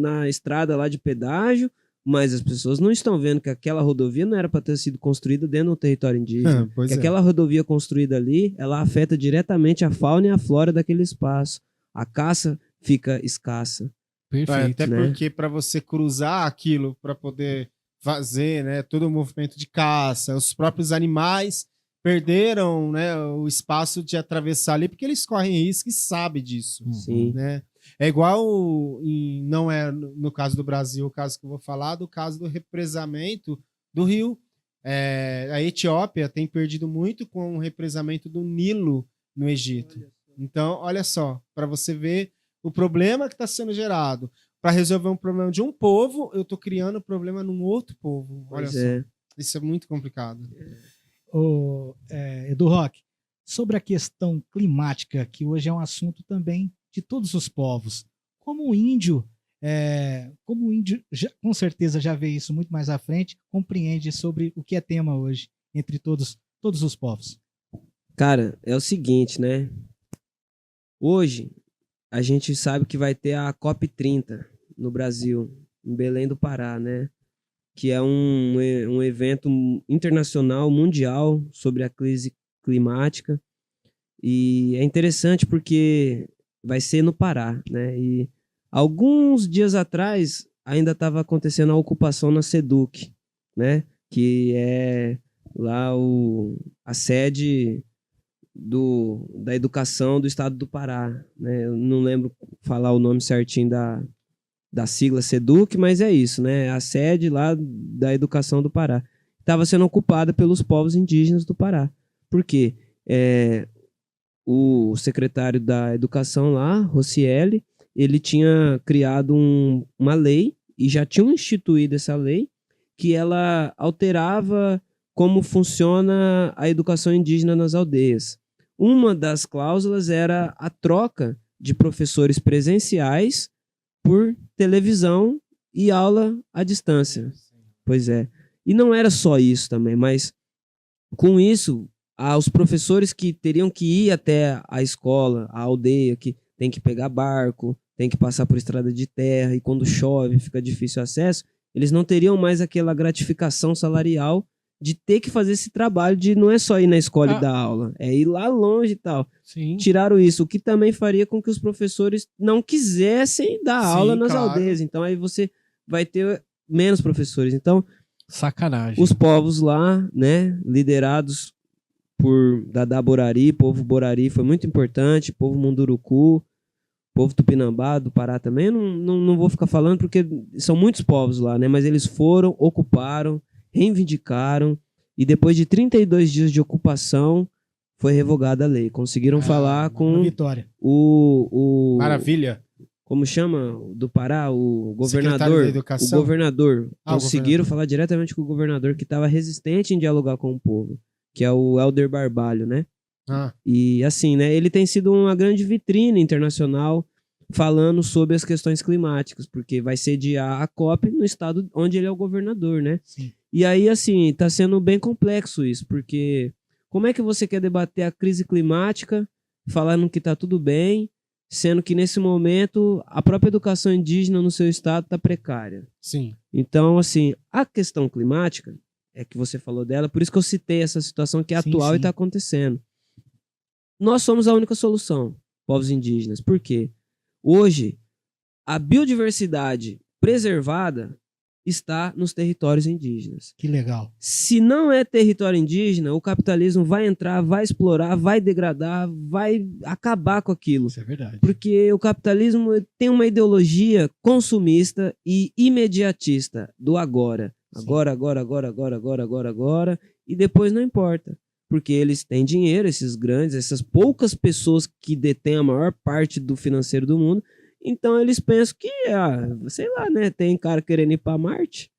na estrada lá de pedágio, mas as pessoas não estão vendo que aquela rodovia não era para ter sido construída dentro do território indígena. Que aquela rodovia construída ali, ela afeta diretamente a fauna e a flora daquele espaço. A caça fica escassa. Perfeito. Até né? porque para você cruzar aquilo, para poder fazer, né, todo o movimento de caça, os próprios animais perderam, né, o espaço de atravessar ali, porque eles correm risco e sabem disso. Sim. Né? É igual, não é no caso do Brasil, o caso que eu vou falar, do caso do represamento do rio. A Etiópia tem perdido muito com o represamento do Nilo no Egito. Então, olha só, para você ver o problema que está sendo gerado. Para resolver um problema de um povo, eu estou criando um problema num outro povo. Olha Pois só. é. Isso é muito complicado. Edu Rock, sobre a questão climática, que hoje é um assunto também de todos os povos. Como o índio com certeza já vê isso muito mais à frente, compreende sobre o que é tema hoje entre todos os povos. Cara, é o seguinte, né? Hoje, a gente sabe que vai ter a COP30 no Brasil, em Belém do Pará, né? Que é um evento internacional, mundial, sobre a crise climática. E é interessante porque vai ser no Pará, né? E alguns dias atrás ainda estava acontecendo a ocupação na SEDUC, né? Que é lá a sede da educação do estado do Pará, né? Eu não lembro falar o nome certinho da sigla SEDUC, mas é isso, né? A sede lá da educação do Pará estava sendo ocupada pelos povos indígenas do Pará. Por quê? O secretário da educação lá, Rocieli, ele tinha criado uma lei, e já tinham instituído essa lei, que ela alterava como funciona a educação indígena nas aldeias. Uma das cláusulas era a troca de professores presenciais por televisão e aula à distância. Pois é. E não era só isso também, mas com isso, os professores que teriam que ir até a escola, a aldeia, que tem que pegar barco, tem que passar por estrada de terra, e quando chove fica difícil o acesso, eles não teriam mais aquela gratificação salarial de ter que fazer esse trabalho de não é só ir na escola e dar aula, é ir lá longe e tal. Sim. Tiraram isso, o que também faria com que os professores não quisessem dar aula nas aldeias. Então aí você vai ter menos professores. Então, sacanagem. os povos lá, né, liderados por Dadá Borari, povo Borari foi muito importante, povo Munduruku, povo Tupinambá, do Pará também, não vou ficar falando porque são muitos povos lá, né, mas eles foram, ocuparam, reivindicaram, e depois de 32 dias de ocupação foi revogada a lei. Conseguiram falar com vitória. Maravilha. Como chama? Do Pará, o governador. Secretário da Educação? O governador. Conseguiram governador. falar diretamente com o governador, que estava resistente em dialogar com o povo, que é o Helder Barbalho, né? E assim, né? Ele tem sido uma grande vitrine internacional falando sobre as questões climáticas, porque vai sediar a COP no estado onde ele é o governador, né? Sim. E aí, assim, tá sendo bem complexo isso, porque como é que você quer debater a crise climática, falando que tá tudo bem, sendo que nesse momento a própria educação indígena no seu estado tá precária? Sim. Então, assim, a questão climática, é que você falou dela, por isso que eu citei essa situação que é atual e tá acontecendo. Nós somos a única solução, povos indígenas. Por quê? Hoje, a biodiversidade preservada está nos territórios indígenas. Que legal. Se não é território indígena, o capitalismo vai entrar, vai explorar, vai degradar, vai acabar com aquilo. Isso é verdade. Porque o capitalismo tem uma ideologia consumista e imediatista do agora. Agora. E depois não importa. Porque eles têm dinheiro, esses grandes, essas poucas pessoas que detêm a maior parte do financeiro do mundo. Então eles pensam que, sei lá, né? Tem cara querendo ir pra Marte,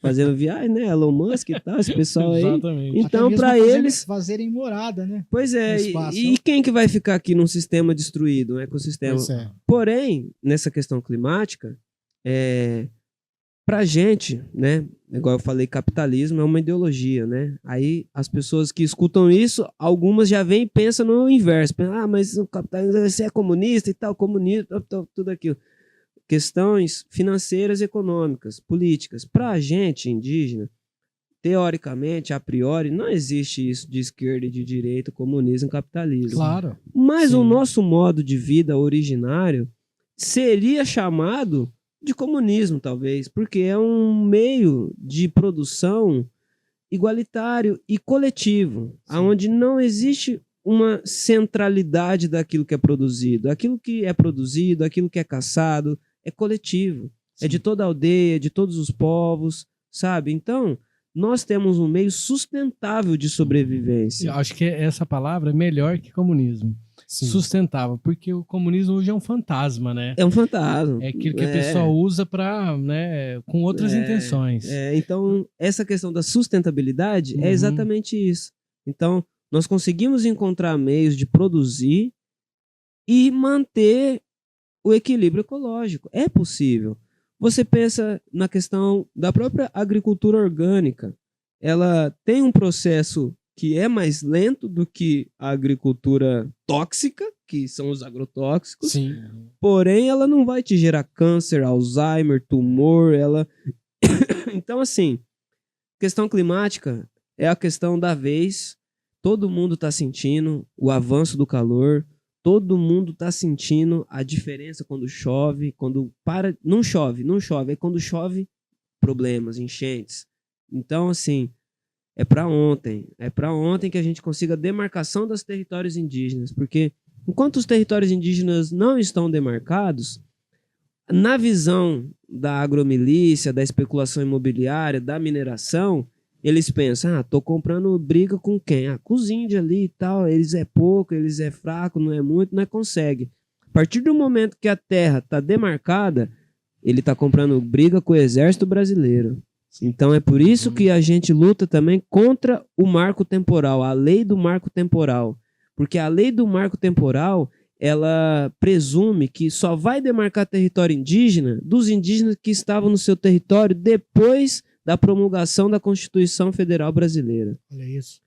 fazendo viagem, né? Elon Musk e tal, esse pessoal aí. Exatamente. Então, para eles... fazerem morada, né? Pois é, e quem que vai ficar aqui num sistema destruído, um ecossistema? Porém, nessa questão climática, pra gente, né? Igual eu falei, capitalismo é uma ideologia, né? Aí as pessoas que escutam isso, algumas já vêm e pensam no inverso. Pensam, mas o capitalismo, você é comunista e tal, comunista, tudo aquilo. Questões financeiras, econômicas, políticas. Pra gente, indígena, teoricamente, a priori, não existe isso de esquerda e de direita, comunismo e capitalismo. Claro. Mas o nosso modo de vida originário seria chamado de comunismo, talvez, porque é um meio de produção igualitário e coletivo, onde não existe uma centralidade daquilo que é produzido. Aquilo que é produzido, aquilo que é caçado, é coletivo. Sim. É de toda a aldeia, de todos os povos, sabe? Então, nós temos um meio sustentável de sobrevivência. Eu acho que essa palavra é melhor que comunismo. Sim. Sustentável, porque o comunismo hoje é um fantasma, né? É um fantasma. É aquilo que a pessoa usa para, né, com outras intenções. Então, essa questão da sustentabilidade é exatamente isso. Então, nós conseguimos encontrar meios de produzir e manter o equilíbrio ecológico. É possível. Você pensa na questão da própria agricultura orgânica. Ela tem um processo que é mais lento do que a agricultura tóxica, que são os agrotóxicos. Sim. Porém, ela não vai te gerar câncer, Alzheimer, tumor, Então, assim, questão climática é a questão da vez. Todo mundo está sentindo o avanço do calor, todo mundo está sentindo a diferença quando chove, quando para... Não chove. Aí quando chove, problemas, enchentes. Então, assim... É para ontem que a gente consiga a demarcação dos territórios indígenas, porque enquanto os territórios indígenas não estão demarcados, na visão da agromilícia, da especulação imobiliária, da mineração, eles pensam, tô comprando briga com quem? Com os índios ali e tal, eles é pouco, eles é fraco, não é muito, não consegue. A partir do momento que a terra está demarcada, ele está comprando briga com o exército brasileiro. Então é por isso que a gente luta também contra o marco temporal, a lei do marco temporal. Porque a lei do marco temporal, ela presume que só vai demarcar território indígena dos indígenas que estavam no seu território depois da promulgação da Constituição Federal Brasileira. Olha isso.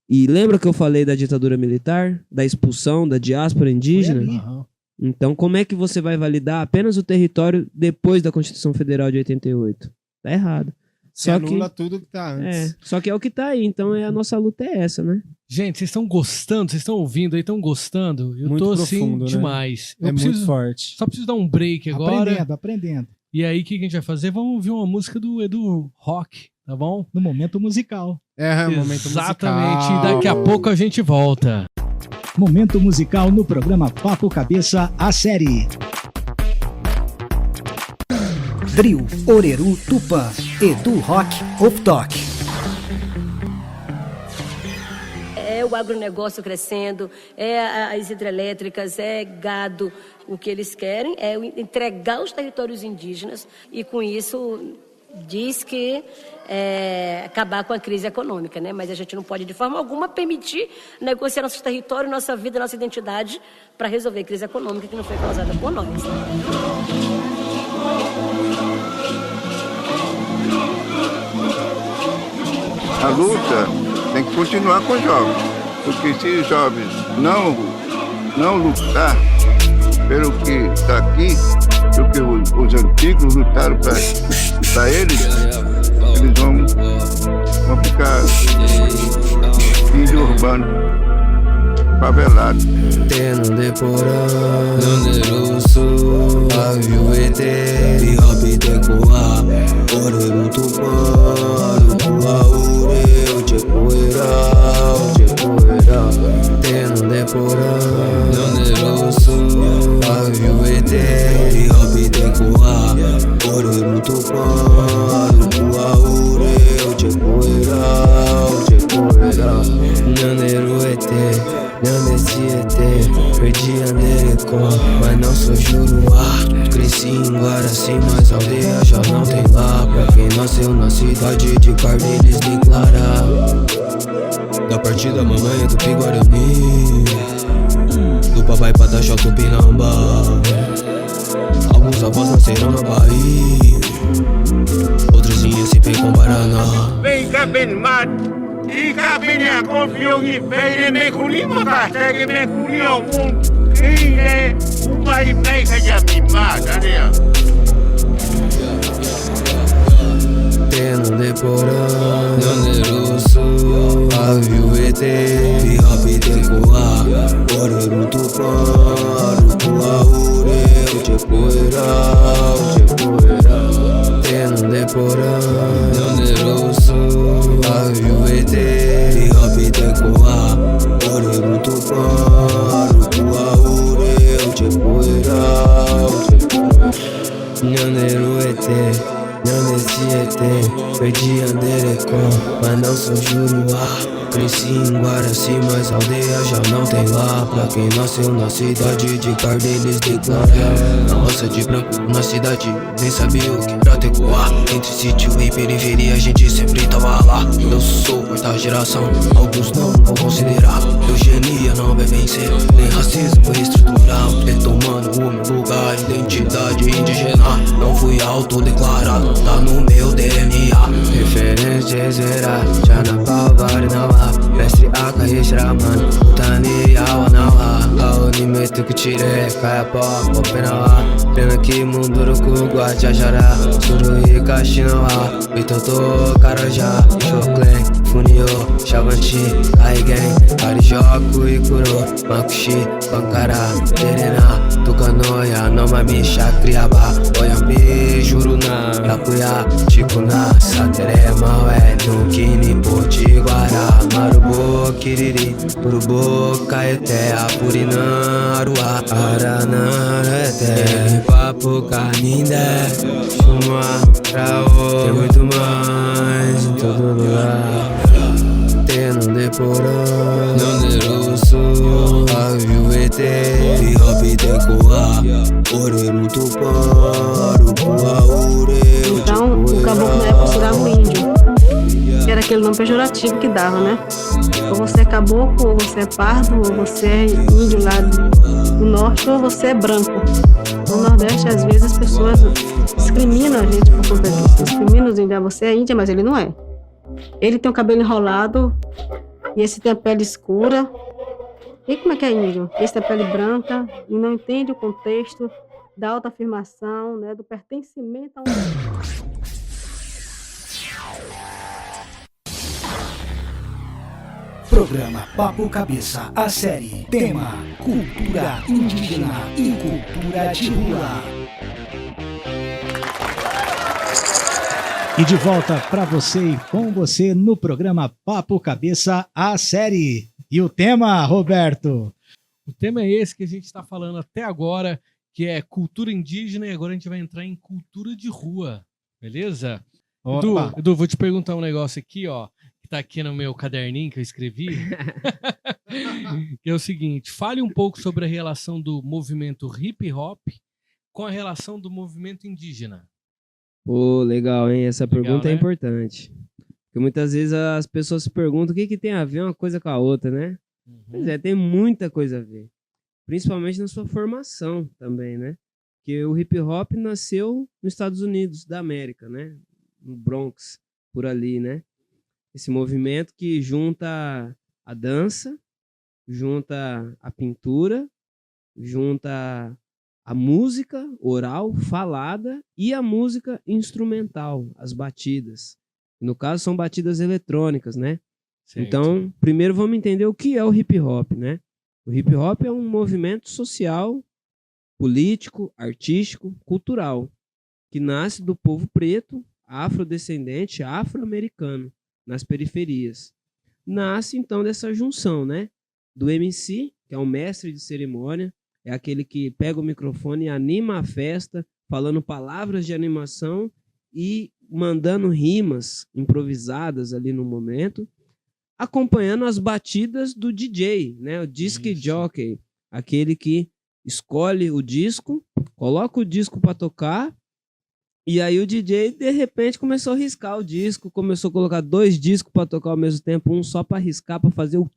E lembra que eu falei da ditadura militar, da expulsão da diáspora indígena? Então como é que você vai validar apenas o território depois da Constituição Federal de 88? Tá errado. Você anula tudo que tá antes. Só que é o que tá aí, então a nossa luta é essa, né? Gente, vocês estão gostando? Vocês estão ouvindo aí? Estão gostando? Eu muito tô profundo, assim, né? demais. Muito forte. Só preciso dar um break agora. Aprendendo. E aí, o que a gente vai fazer? Vamos ouvir uma música do Edu Rock, tá bom? No momento musical. Momento musical. Exatamente. E daqui a pouco a gente volta. Momento musical no programa Papo Cabeça, a série. Trio Orerú Tupã, Edu Rock Off Talk. É o agronegócio crescendo, é as hidrelétricas, é gado. O que eles querem é entregar os territórios indígenas e, com isso, diz que acabar com a crise econômica, né? Mas a gente não pode, de forma alguma, permitir negociar nosso território, nossa vida, nossa identidade para resolver a crise econômica que não foi causada por nós. A luta tem que continuar com os jovens, porque se os jovens não lutar pelo que está aqui, pelo que os antigos lutaram para eles vão ficar índio urbano, favelado. Tendo deporado, não deruço, aviuete, e rapide coa, orero tupano, aure, oche poeira. Tendo deporado, não deruço, aviuete, e rapide coa, orero tupano, aure. nasci, mas a aldeia já não tem lá. Pra quem nasceu na cidade de Carneiros declarar. Da partida mamãe do Piguarani, do papai Pataxó Tupinambá. Alguns avós nasceram na Bahia, outros em Recife com Paraná. Vem cá, bem mato, e cá bem a confiou que fez, me culimos da segue, me culiu o mundo. Quem é o pai pega de amimada, né? Tendo deporão, Nanderusso, Aviuete, Pihapi Tecoa, Oreru Tupã, Arupua Ure, Uchepoeira, Tendo deporão, Nanderusso, Aviuete, Pihapi Tecoa, Oreru Tupã, Arupua Ure, Uchepoeira, Nanderuete. Não desciete, perdi Anderecó, mas não sou Juruá. Cresci em Guaraci, mas a aldeia já não tem lá. Pra quem nasceu na cidade de Carneiros declarar. Na roça de branco, na cidade, nem sabia o que era Tecoá. Entre sítio e periferia, a gente sempre tava lá. Eu sou quarta geração, alguns não vão considerar. Eugenia não vai vencer, nem racismo estrutural. Retomando o meu lugar, identidade indígena. Não fui autodeclarado, tá no meu DNA. Referências era, já na palvari não há. Mestre Aka Yeshraman, Utani Awanawa. Aonime Tukutire, Kayapó, Openawa. Pena que Munduruku, Guajajara. Surui Kashinawa, Bitoto, Karajá. Shoklen, Funio, Shavanchi, Aigen, Arijoku, Ikuro, Makushi, Bankara, Terena, Tukanoya, Nomami, Shakriaba, Oyambi, Juruna, Yakuya, Chikuna, Satere, Maué, Nukini, Potiguara, Marubo, Kiriri, Urubo, Caeté, Apurinã, Aruá, Aranarete, Papo, Canindé, Chuma, Traô, tem muito mais em todo lugar. Tendo deporão, Nanderusso, Aviuete, Pihapi Tecoa, Oreru Tupã, Arupua Ure. Então, o caboclo na época considerava um índio. Era aquele nome pejorativo que dava, né? Ou você é caboclo, ou você é pardo, ou você é índio lá do norte, ou você é branco. No Nordeste, às vezes, as pessoas discriminam a gente por conta disso. Discriminam os índios. Você é índia, mas ele não é. Ele tem o cabelo enrolado, e esse tem a pele escura. E como é que é índio? Esse tem a pele branca e não entende o contexto da autoafirmação, né, do pertencimento a um... Programa Papo Cabeça, a série. Tema: cultura indígena e cultura de rua. E de volta para você e com você no programa Papo Cabeça, a série. E o tema, Roberto? O tema é esse que a gente está falando até agora, que é cultura indígena, e agora a gente vai entrar em cultura de rua, beleza? Edu, vou te perguntar um negócio aqui, ó, que tá aqui no meu caderninho que eu escrevi, que é o seguinte: fale um pouco sobre a relação do movimento hip hop com a relação do movimento indígena. Pô, legal, hein? Essa pergunta né? É importante. Porque muitas vezes as pessoas se perguntam o que tem a ver uma coisa com a outra, né? Pois é, tem muita coisa a ver. Principalmente na sua formação também, né? Porque o hip hop nasceu nos Estados Unidos da América, né? No Bronx, por ali, né? Esse movimento que junta a dança, junta a pintura, junta a música oral, falada, e a música instrumental, as batidas. No caso, são batidas eletrônicas, né? Certo. Então, primeiro vamos entender o que é o hip hop, né? O hip hop é um movimento social, político, artístico, cultural, que nasce do povo preto, afrodescendente, afro-americano, nas periferias. Nasce, então, dessa junção, né? Do MC, que é o mestre de cerimônia, é aquele que pega o microfone e anima a festa, falando palavras de animação e mandando rimas improvisadas ali no momento, acompanhando as batidas do DJ, né? O disc jockey, aquele que escolhe o disco, coloca o disco para tocar E aí o DJ, de repente, começou a riscar o disco, começou a colocar 2 discos pra tocar ao mesmo tempo, um só pra riscar, pra fazer o...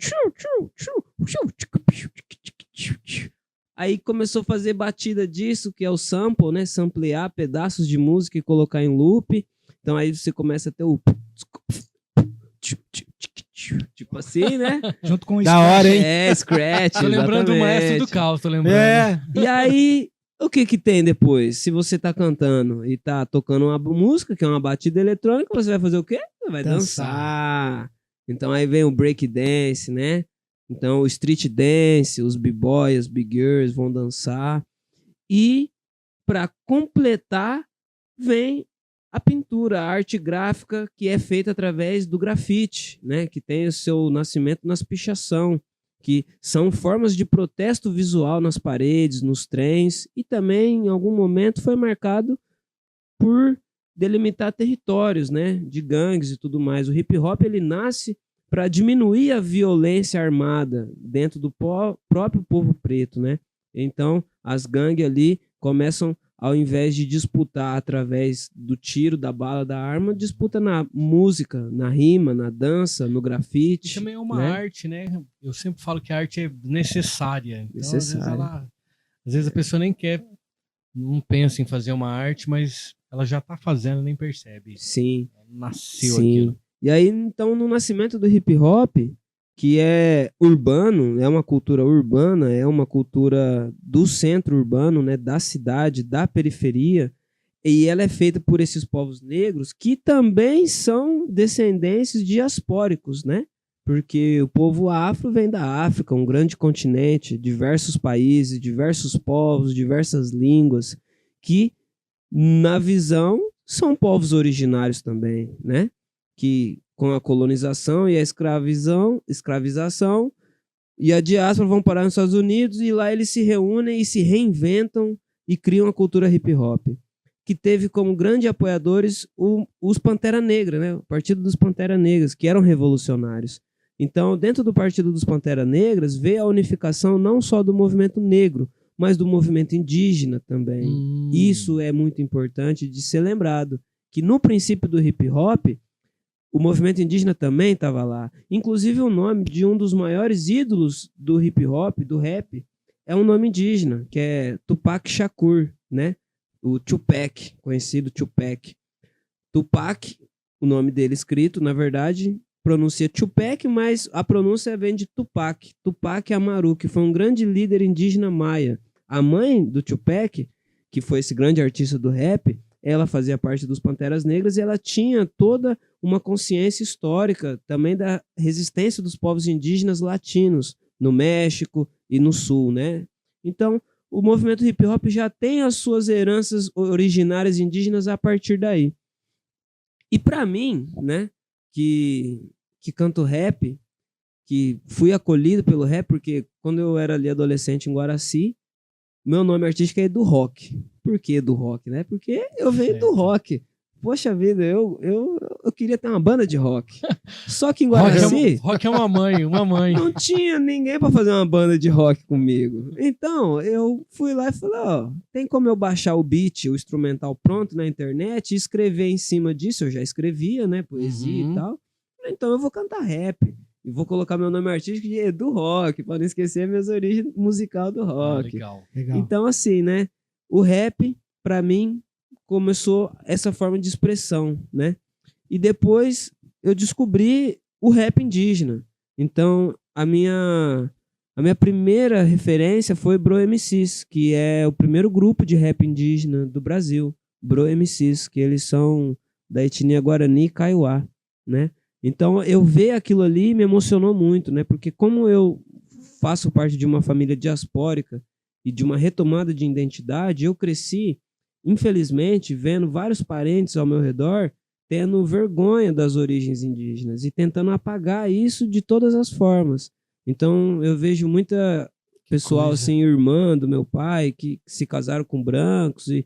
Aí começou a fazer batida disso, que é o sample, né? Samplear pedaços de música e colocar em loop. Então aí você começa a ter o... Tipo assim, né? Junto com o Da scratch. hora, hein? É, scratch, Tô lembrando do exatamente. maestro do caos, tô lembrando. É. E aí, o que que tem depois? Se você tá cantando e tá tocando uma música, que é uma batida eletrônica, você vai fazer o quê? Você vai dançar. Então aí vem o break dance, né? Então o street dance, os b-boys, as big girls vão dançar. E para completar, vem a pintura, a arte gráfica, que é feita através do grafite, né? Que tem o seu nascimento nas pichação, que são formas de protesto visual nas paredes, nos trens, e também, em algum momento, foi marcado por delimitar territórios, né? De gangues e tudo mais. O hip hop, ele nasce para diminuir a violência armada dentro do próprio povo preto, né? Então, as gangues ali começam, ao invés de disputar através do tiro, da bala, da arma, disputa na música, na rima, na dança, no grafite. E também é uma né? arte, né? Eu sempre falo que a arte é necessária. Então, Necessária. Às vezes a pessoa nem quer, não pensa em fazer uma arte, mas ela já tá fazendo, nem percebe. Sim. Nasceu Sim. aquilo. E aí, então, no nascimento do hip hop, que é urbano, é uma cultura urbana, é uma cultura do centro urbano, né, da cidade, da periferia, e ela é feita por esses povos negros que também são descendentes diaspóricos, né? Porque o povo afro vem da África, um grande continente, diversos países, diversos povos, diversas línguas, que, na visão, são povos originários também, né? Que com a colonização e a escravização e a diáspora vão parar nos Estados Unidos e lá eles se reúnem e se reinventam e criam a cultura hip hop, que teve como grandes apoiadores os Pantera Negra, né? O Partido dos Pantera Negras, que eram revolucionários. Então, dentro do Partido dos Pantera Negras, veio a unificação não só do movimento negro, mas do movimento indígena também. Isso é muito importante de ser lembrado, que no princípio do hip hop, o movimento indígena também estava lá. Inclusive o nome de um dos maiores ídolos do hip hop, do rap, é um nome indígena, que é Tupac Shakur, né? O Tupac, conhecido Tupac. Tupac, o nome dele escrito, na verdade, pronuncia Tupac, mas a pronúncia vem de Tupac. Tupac Amaru, que foi um grande líder indígena maia. A mãe do Tupac, que foi esse grande artista do rap, ela fazia parte dos Panteras Negras e ela tinha toda uma consciência histórica também da resistência dos povos indígenas latinos no México e no Sul, né? Então, o movimento hip hop já tem as suas heranças originárias indígenas a partir daí. E para mim, né, que canto rap, que fui acolhido pelo rap, porque quando eu era ali adolescente em Guaraci, meu nome artístico é Edu Rock. Por que Edu Rock, né? Porque eu venho do rock. Poxa vida, eu queria ter uma banda de rock. Só que em Guaraci... Rock é uma mãe. Não tinha ninguém para fazer uma banda de rock comigo. Então, eu fui lá e falei, ó, tem como eu baixar o beat, o instrumental pronto na internet e escrever em cima disso? Eu já escrevia, né? Poesia e tal. Então eu vou cantar rap. E vou colocar meu nome artístico de Edu Rock, para não esquecer minhas origens musical do rock. Legal. Então, assim, né? O rap, para mim, começou essa forma de expressão, né? E depois eu descobri o rap indígena. Então, a minha primeira referência foi Bro MCs, que é o primeiro grupo de rap indígena do Brasil. Bro MCs, que eles são da etnia Guarani e Kaiowá, né? Então, eu ver aquilo ali me emocionou muito, né? Porque como eu faço parte de uma família diaspórica e de uma retomada de identidade, eu cresci, infelizmente, vendo vários parentes ao meu redor tendo vergonha das origens indígenas e tentando apagar isso de todas as formas. Então, eu vejo muita pessoal, assim, irmã do meu pai, que se casaram com brancos e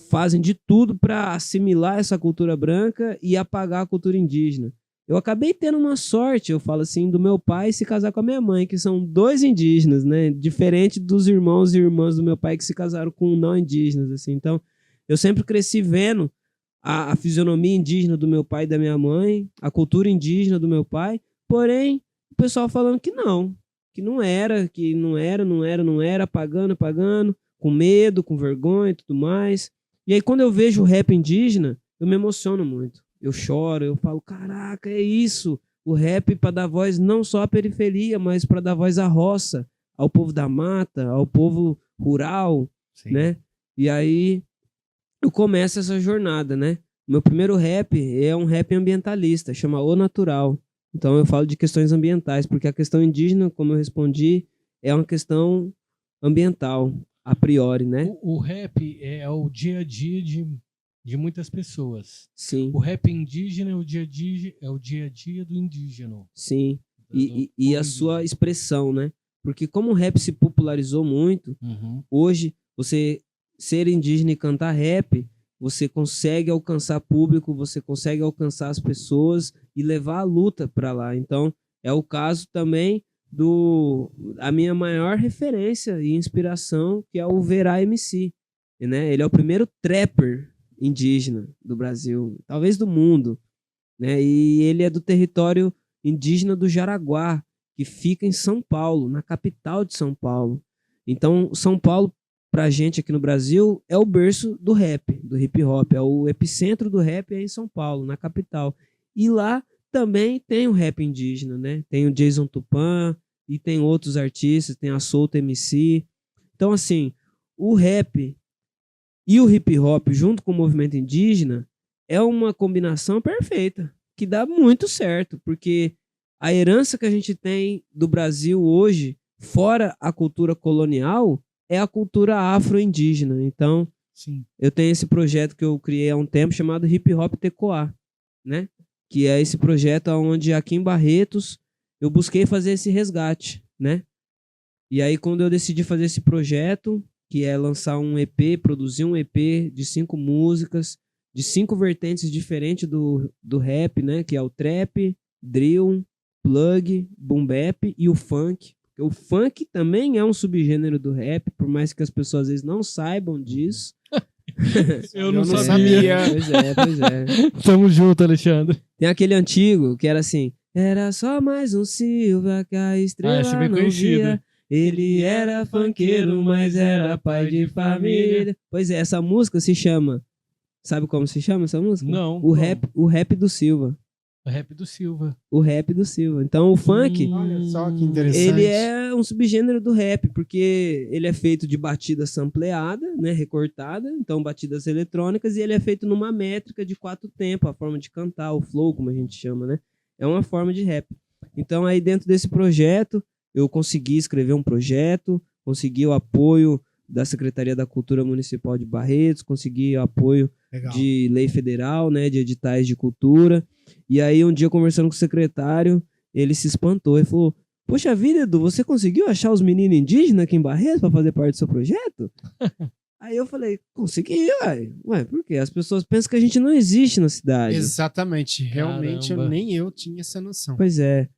fazem de tudo para assimilar essa cultura branca e apagar a cultura indígena. Eu acabei tendo uma sorte, eu falo assim, do meu pai se casar com a minha mãe, que são dois indígenas, né? Diferente dos irmãos e irmãs do meu pai que se casaram com não indígenas, assim. Então, Eu sempre cresci vendo a fisionomia indígena do meu pai e da minha mãe, a cultura indígena do meu pai, porém, o pessoal falando que não era, apagando, com medo, com vergonha e tudo mais. E aí, quando eu vejo o rap indígena, eu me emociono muito. Eu choro, eu falo, caraca, é isso. O rap para dar voz não só à periferia, mas para dar voz à roça, ao povo da mata, ao povo rural, né? E aí eu começo essa jornada, né? Meu primeiro rap é um rap ambientalista, chama O Natural. Então eu falo de questões ambientais, porque a questão indígena, como eu respondi, é uma questão ambiental, a priori, né? O rap é o dia a dia de muitas pessoas. Sim. O rap indígena é o dia a dia do indígena. Sim. E a sua expressão, né? Porque como o rap se popularizou muito, hoje você ser indígena e cantar rap, você consegue alcançar público, você consegue alcançar as pessoas e levar a luta para lá. Então, é o caso também a minha maior referência e inspiração, que é o Verá MC, né? Ele é o primeiro trapper indígena do Brasil, talvez do mundo, né? E ele é do território indígena do Jaraguá, que fica em São Paulo, na capital de São Paulo. Então, São Paulo, pra gente aqui no Brasil, é o berço do rap, do hip hop, é o epicentro do rap é em São Paulo, na capital. E lá também tem o rap indígena, né? Tem o Jason Tupã e tem outros artistas, tem a Solta MC. Então, assim, o rap e o hip hop junto com o movimento indígena é uma combinação perfeita, que dá muito certo, porque a herança que a gente tem do Brasil hoje, fora a cultura colonial, é a cultura afro-indígena. Então, sim, eu tenho esse projeto que eu criei há um tempo chamado Hip Hop Tecoá, né? Que é esse projeto onde aqui em Barretos eu busquei fazer esse resgate, né? E aí quando eu decidi fazer esse projeto, que é lançar um EP, produzir um EP de 5 músicas, de 5 vertentes diferentes do rap, né? Que é o trap, drill, plug, boom bap e o funk. O funk também é um subgênero do rap, por mais que as pessoas às vezes não saibam disso. Eu não sabia. Pois é. Tamo junto, Alexandre. Tem aquele antigo que era assim: era só mais um Silva que a estrela esse é bem não conhecido. via. Ele era funkeiro, mas era pai de família. Pois é, essa música se chama... Sabe como se chama essa música? Não. O rap do Silva. O rap do Silva. O rap do Silva. Então o funk, Olha só que interessante. ele é um subgênero do rap, porque ele é feito de batida sampleada, né, recortada, então batidas eletrônicas, e ele é feito numa métrica de 4 tempos, a forma de cantar, o flow, como a gente chama, né? É uma forma de rap. Então aí dentro desse projeto, eu consegui escrever um projeto, consegui o apoio da Secretaria da Cultura Municipal de Barretos, consegui o apoio de lei federal, né, de editais de cultura. E aí um dia conversando com o secretário, ele se espantou e falou: poxa vida, Edu, você conseguiu achar os meninos indígenas aqui em Barretos para fazer parte do seu projeto? Aí eu falei: consegui, ué, por quê? As pessoas pensam que a gente não existe na cidade. Exatamente, realmente Caramba. nem eu tinha essa noção. Pois é.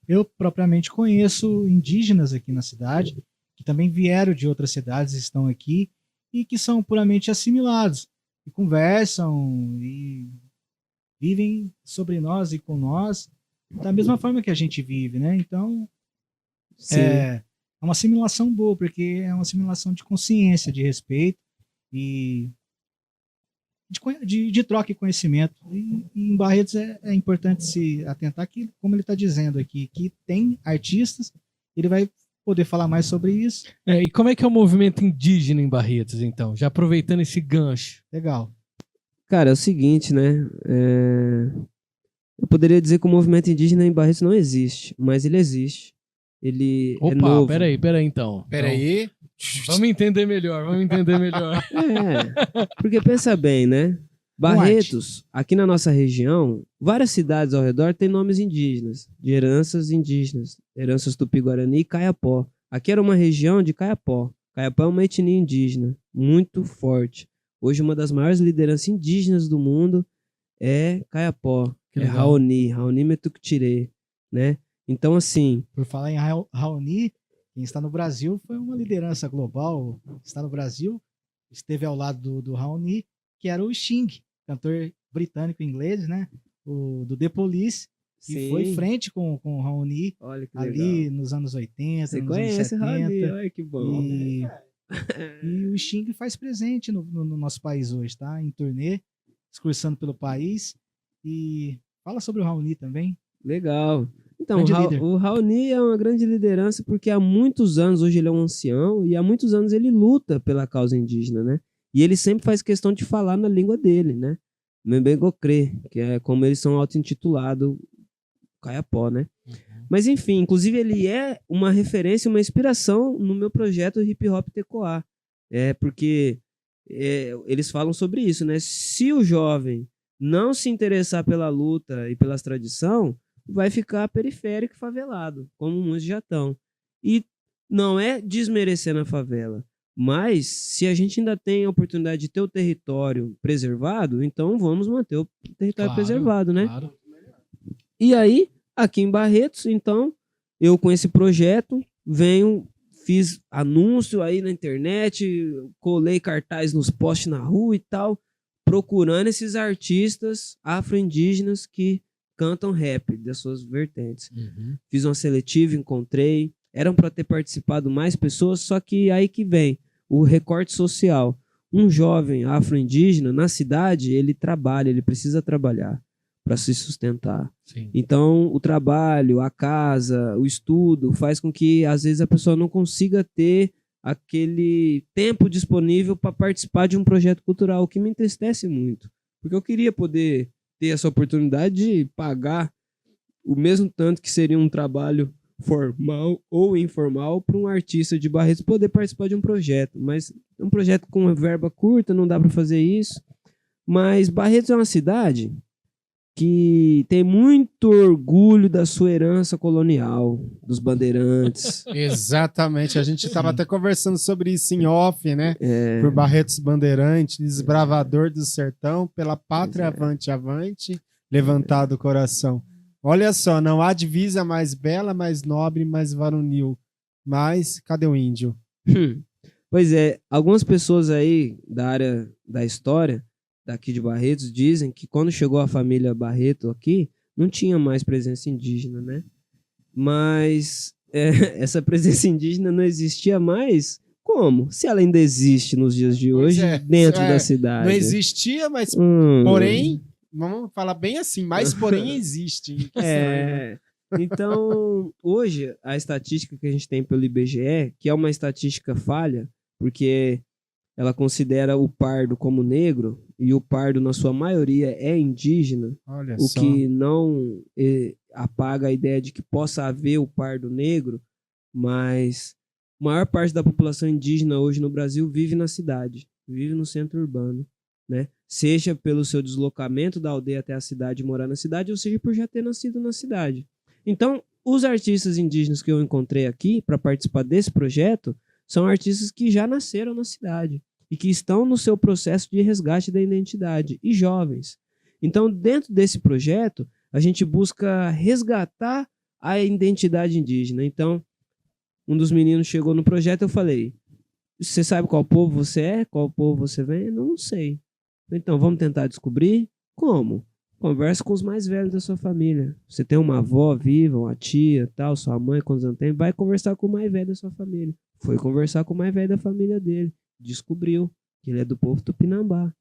Eu propriamente conheço indígenas aqui na cidade, que também vieram de outras cidades, estão aqui, e que são puramente assimilados, e conversam, e vivem sobre nós e com nós, da mesma forma que a gente vive, né? Então, Sim. é uma assimilação boa, porque é uma assimilação de consciência, de respeito, e de troca e conhecimento. E em Barretos é importante se atentar que, como ele está dizendo aqui, que tem artistas, ele vai poder falar mais sobre isso. E como é que é o movimento indígena em Barretos, então? Já aproveitando esse gancho. Legal. Cara, é o seguinte, né? Eu poderia dizer que o movimento indígena em Barretos não existe, mas ele existe. Ele é novo. Peraí, então. Peraí. Vamos entender melhor. Porque pensa bem, né? Barretos, aqui na nossa região, várias cidades ao redor têm nomes indígenas, de heranças indígenas, heranças Tupi-Guarani e Kayapó. Aqui era uma região de Kayapó. Kayapó é uma etnia indígena muito forte. Hoje, uma das maiores lideranças indígenas do mundo é Kayapó, é Raoni Metukutirê, né? Então, assim... Por falar em Raoni, quem está no Brasil foi uma liderança global. Está no Brasil, esteve ao lado do Raoni, que era o Sting, cantor britânico inglês, né? Do The Police, que Sim. foi frente com o Raoni Olha que ali legal. nos anos 80, Você nos conhece o anos 70. Raoni, olha que bom. E o Sting faz presente no nosso país hoje, tá? Em turnê, excursando pelo país. E fala sobre o Raoni também. Legal. Então, Grande líder. o Raoni é uma grande liderança porque há muitos anos, hoje ele é um ancião, e há muitos anos ele luta pela causa indígena, né? E ele sempre faz questão de falar na língua dele, né? Mbengokre, que é como eles são auto-intitulados, Kayapó, né? Mas enfim, inclusive ele é uma referência, uma inspiração no meu projeto Hip Hop Tecoá. Porque eles falam sobre isso, né? Se o jovem não se interessar pela luta e pelas tradições, vai ficar periférico e favelado, como muitos já estão. E não é desmerecendo a favela, mas se a gente ainda tem a oportunidade de ter o território preservado, então vamos manter o território preservado, né? Claro. E aí, aqui em Barretos, então, eu com esse projeto fiz anúncio aí na internet, colei cartaz nos postes na rua e tal, procurando esses artistas afro-indígenas que cantam rap das suas vertentes. Fiz uma seletiva, encontrei, eram para ter participado mais pessoas, só que aí que vem o recorte social. Um jovem afro-indígena na cidade, ele trabalha, ele precisa trabalhar para se sustentar. Sim. Então, o trabalho, a casa, o estudo faz com que, às vezes, a pessoa não consiga ter aquele tempo disponível para participar de um projeto cultural, o que me entristece muito. Porque eu queria poder ter essa oportunidade de pagar o mesmo tanto que seria um trabalho formal ou informal para um artista de Barretos poder participar de um projeto. Mas um projeto com uma verba curta, não dá para fazer isso. Mas Barretos é uma cidade que tem muito orgulho da sua herança colonial, dos bandeirantes. Exatamente, a gente estava até conversando sobre isso em off, né? Por Barretos Bandeirantes, desbravador do sertão, pela pátria avante, avante, levantado o coração. Olha só, não há divisa mais bela, mais nobre, mais varonil. Mas cadê o índio? Pois é, algumas pessoas aí da área da história daqui de Barretos dizem que quando chegou a família Barreto aqui, não tinha mais presença indígena, né? Mas essa presença indígena não existia mais. Como? Se ela ainda existe nos dias de hoje, dentro da cidade. Não existia, mas porém, vamos falar bem assim, mas porém existe. Então, hoje, a estatística que a gente tem pelo IBGE, que é uma estatística falha, porque ela considera o pardo como negro, e o pardo, na sua maioria, é indígena, Olha o só. que não apaga a ideia de que possa haver o pardo negro, mas a maior parte da população indígena hoje no Brasil vive na cidade, vive no centro urbano, né? Seja pelo seu deslocamento da aldeia até a cidade e morar na cidade, ou seja por já ter nascido na cidade. Então, os artistas indígenas que eu encontrei aqui para participar desse projeto são artistas que já nasceram na cidade e que estão no seu processo de resgate da identidade, e jovens. Então, dentro desse projeto, a gente busca resgatar a identidade indígena. Então, um dos meninos chegou no projeto, eu falei, você sabe qual povo você é? Qual povo você vem? Eu não sei. Então, vamos tentar descobrir? Como? Conversa com os mais velhos da sua família. Você tem uma avó viva, uma tia, tal, sua mãe, quantos anos tem? Vai conversar com o mais velho da sua família. Foi conversar com o mais velho da família dele. Descobriu que ele é do povo Tupinambá.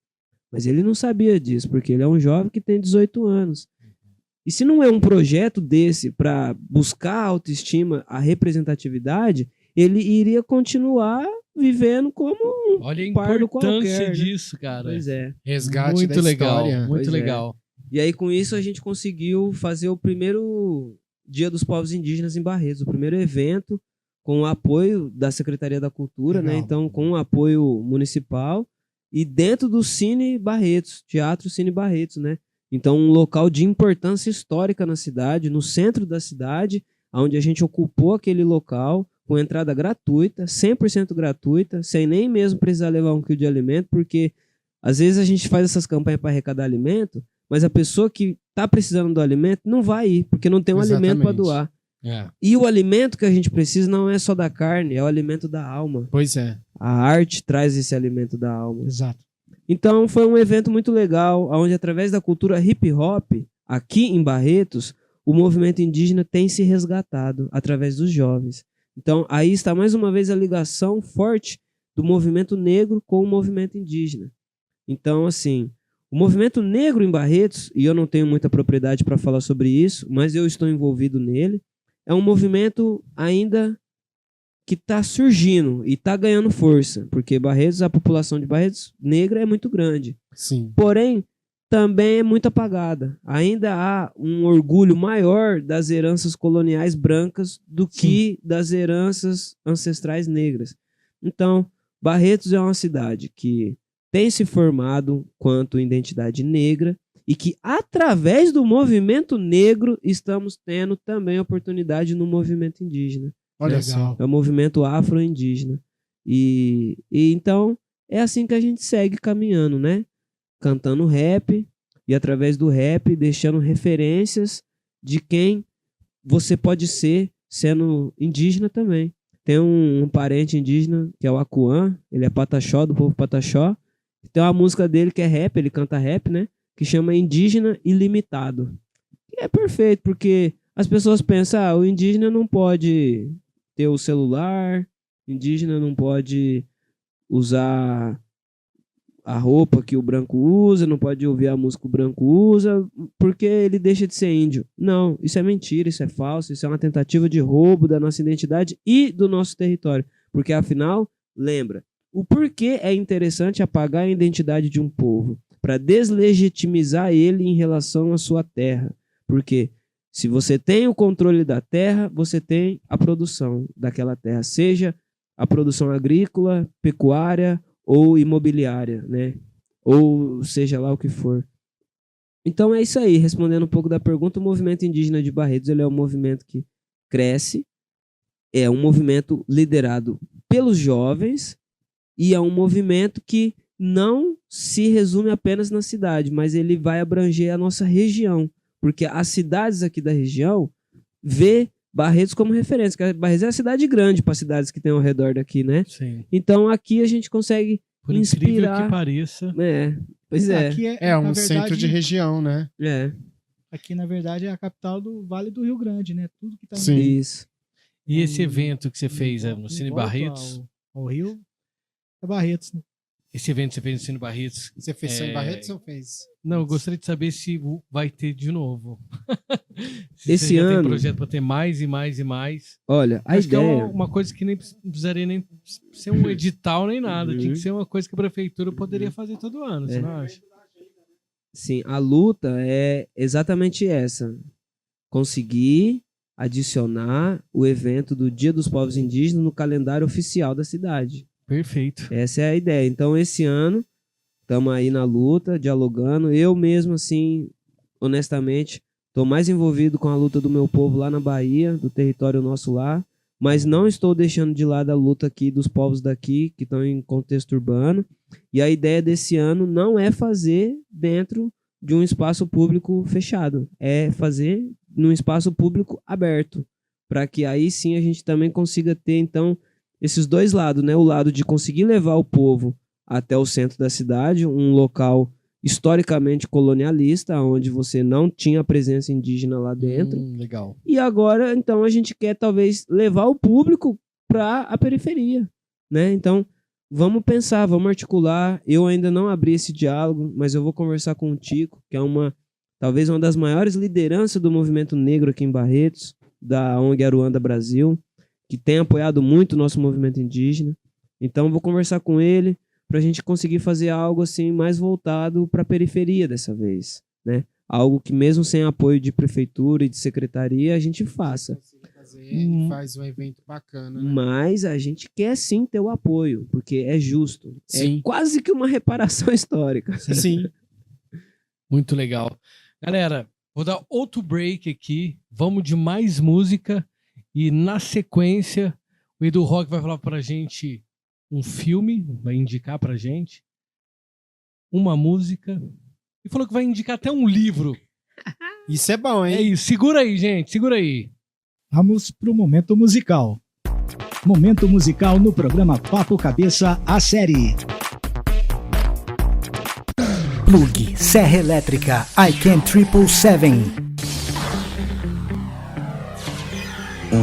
Mas ele não sabia disso, porque ele é um jovem que tem 18 anos. E se não é um projeto desse para buscar a autoestima, a representatividade, ele iria continuar vivendo como um Olha a pardo importância qualquer, né? disso, cara. Pois é. Resgate muito da legal, história. muito Pois é. legal. E aí, com isso, a gente conseguiu fazer o primeiro Dia dos Povos Indígenas em Barretos, o primeiro evento com o apoio da Secretaria da Cultura, né? Então, com o apoio municipal e dentro do Cine Barretos, Teatro Cine Barretos, né? Então, um local de importância histórica na cidade, no centro da cidade, onde a gente ocupou aquele local com entrada gratuita, 100% gratuita, sem nem mesmo precisar levar 1 quilo de alimento, porque às vezes a gente faz essas campanhas para arrecadar alimento, mas a pessoa que está precisando do alimento não vai ir, porque não tem um alimento para doar. E o alimento que a gente precisa não é só da carne, é o alimento da alma. Pois é. A arte traz esse alimento da alma. Exato. Então foi um evento muito legal, onde através da cultura hip hop, aqui em Barretos, o movimento indígena tem se resgatado através dos jovens. Então aí está mais uma vez a ligação forte do movimento negro com o movimento indígena. Então, assim, o movimento negro em Barretos, e eu não tenho muita propriedade para falar sobre isso, mas eu estou envolvido nele, é um movimento ainda que está surgindo e está ganhando força, porque Barretos, a população de Barretos negra é muito grande. Sim. Porém, também é muito apagada. Ainda há um orgulho maior das heranças coloniais brancas do que das heranças ancestrais negras. Então, Barretos é uma cidade que tem se formado quanto identidade negra e que, através do movimento negro, estamos tendo também oportunidade no movimento indígena. Olha só. É o movimento afro-indígena. E então, é assim que a gente segue caminhando, né? Cantando rap e, através do rap, deixando referências de quem você pode ser sendo indígena também. Tem um parente indígena, que é o Acuã, ele é Pataxó, do povo Pataxó. Tem uma música dele que é rap, ele canta rap, né? Que chama Indígena Ilimitado. E é perfeito, porque as pessoas pensam, o indígena não pode ter o celular, o indígena não pode usar a roupa que o branco usa, não pode ouvir a música que o branco usa, porque ele deixa de ser índio. Não, isso é mentira, isso é falso, isso é uma tentativa de roubo da nossa identidade e do nosso território. Porque, afinal, lembra, o porquê é interessante apagar a identidade de um povo? Para deslegitimizar ele em relação à sua terra. Porque se você tem o controle da terra, você tem a produção daquela terra, seja a produção agrícola, pecuária ou imobiliária, né? Ou seja lá o que for. Então é isso aí, respondendo um pouco da pergunta, o movimento indígena de Barretos, ele é um movimento que cresce, é um movimento liderado pelos jovens e é um movimento que não se resume apenas na cidade, mas ele vai abranger a nossa região, porque as cidades aqui da região vê Barretos como referência, porque Barretos é a cidade grande para as cidades que tem ao redor daqui, né? Sim. Então aqui a gente consegue Por inspirar. incrível que pareça. Pois é. Aqui É um na centro de região, né? É. Aqui, na verdade, é a capital do Vale do Rio Grande, né? Tudo que tá Sim. Isso. E esse evento que você fez no Cine Barretos? Ao Rio, é Barretos, né? Esse evento que você fez no Cine Barretos? Você fez só em Barretos ou fez? Não, eu gostaria de saber se vai ter de novo. Se Esse você já ano tem projeto para ter mais e mais e mais. Olha, a Acho que é ideia... uma coisa que nem precisaria nem ser um edital nem nada. Tinha que ser uma coisa que a prefeitura poderia fazer todo ano, você não acha? Sim, a luta é exatamente essa. Conseguir adicionar o evento do Dia dos Povos Indígenas no calendário oficial da cidade. Perfeito. Essa é a ideia. Então, esse ano, estamos aí na luta, dialogando. Eu mesmo, assim, honestamente, estou mais envolvido com a luta do meu povo lá na Bahia, do território nosso lá, mas não estou deixando de lado a luta aqui dos povos daqui, que estão em contexto urbano. E a ideia desse ano não é fazer dentro de um espaço público fechado, é fazer num espaço público aberto, para que aí sim a gente também consiga ter, então, esses dois lados, né? O lado de conseguir levar o povo até o centro da cidade, um local historicamente colonialista, onde você não tinha presença indígena lá dentro. Legal. E agora, então, a gente quer talvez levar o público para a periferia, né? Então, vamos pensar, vamos articular. Eu ainda não abri esse diálogo, mas eu vou conversar com o Tico, que é talvez uma das maiores lideranças do movimento negro aqui em Barretos, da ONG Aruanda Brasil, que tem apoiado muito o nosso movimento indígena. Então, vou conversar com ele para a gente conseguir fazer algo assim mais voltado para a periferia dessa vez, né? Algo que mesmo sem apoio de prefeitura e de secretaria, a gente faça. Faz um evento bacana, né? Mas a gente quer sim ter o apoio, porque é justo. Sim. É quase que uma reparação histórica. Sim. Muito legal. Galera, vou dar outro break aqui. Vamos de mais música. E na sequência, o Edu Rock vai falar pra gente um filme, vai indicar pra gente uma música. E falou que vai indicar até um livro. Isso é bom, hein? É isso. Segura aí, gente. Segura aí. Vamos pro momento musical. Momento musical no programa Papo Cabeça, a série. Plug, Serra Elétrica, ICANN 777.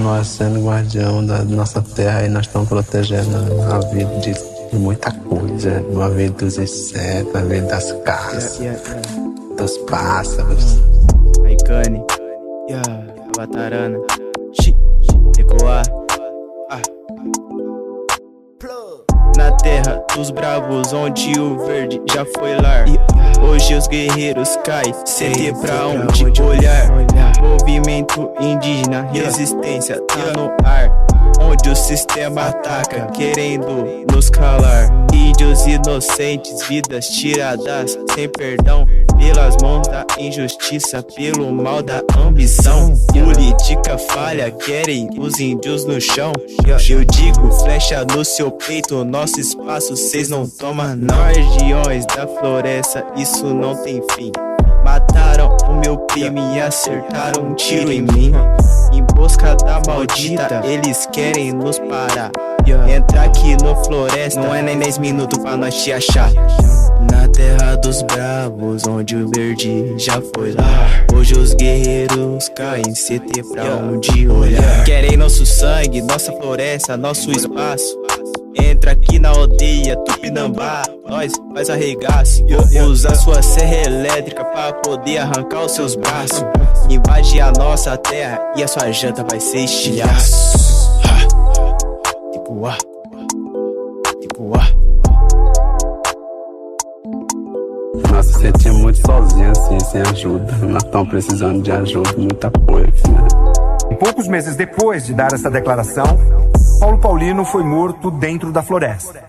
Nós, sendo guardião da nossa terra, aí nós estamos protegendo a vida de muita coisa. A vida dos insetos, a vida das caças, dos pássaros. Aikane, Avatarana, Ecoar. Na terra dos bravos, onde o verde já foi lar. Hoje os guerreiros caem, CD pra onde olhar. Movimento indígena, resistência tá no ar. Onde o sistema ataca, querendo nos calar. Índios inocentes, vidas tiradas sem perdão. Pelas mãos da injustiça, pelo mal da ambição. Política falha, querem os índios no chão. Eu digo, flecha no seu peito, nosso espaço cês não tomam não. Guardiões da floresta, isso não tem fim. Mataram o meu primo e acertaram um tiro em mim. Emboscada maldita, eles querem nos parar. Entra aqui no floresta, não é nem 10 minutos pra nós te achar. Na terra dos bravos, onde o verde já foi lá. Hoje os guerreiros caem, CT pra onde olhar. Querem nosso sangue, nossa floresta, nosso espaço. Entra aqui na aldeia Tupinambá, nós faz arregaço. Usa sua serra elétrica pra poder arrancar os seus braços. Invade a nossa terra e a sua janta vai ser estilhaço. Tipo A. Nós se sentimos muito sozinhos, assim, sem ajuda. Nós estamos precisando de ajuda, muito apoio. Né? Poucos meses depois de dar essa declaração, Paulo Paulino foi morto dentro da floresta.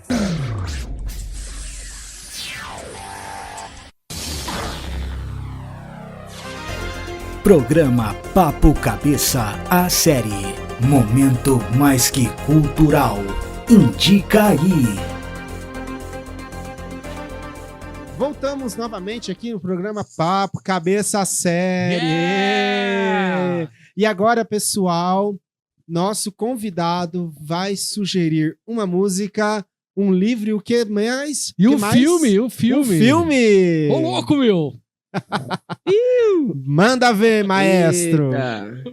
Programa Papo Cabeça, a série Momento Mais Que Cultural. Indica aí. Voltamos novamente aqui no programa Papo Cabeça Série. E agora, pessoal, nosso convidado vai sugerir uma música, um livro e o que mais? E o filme. Um filme! Ô, louco, meu! Manda ver, maestro! Eita.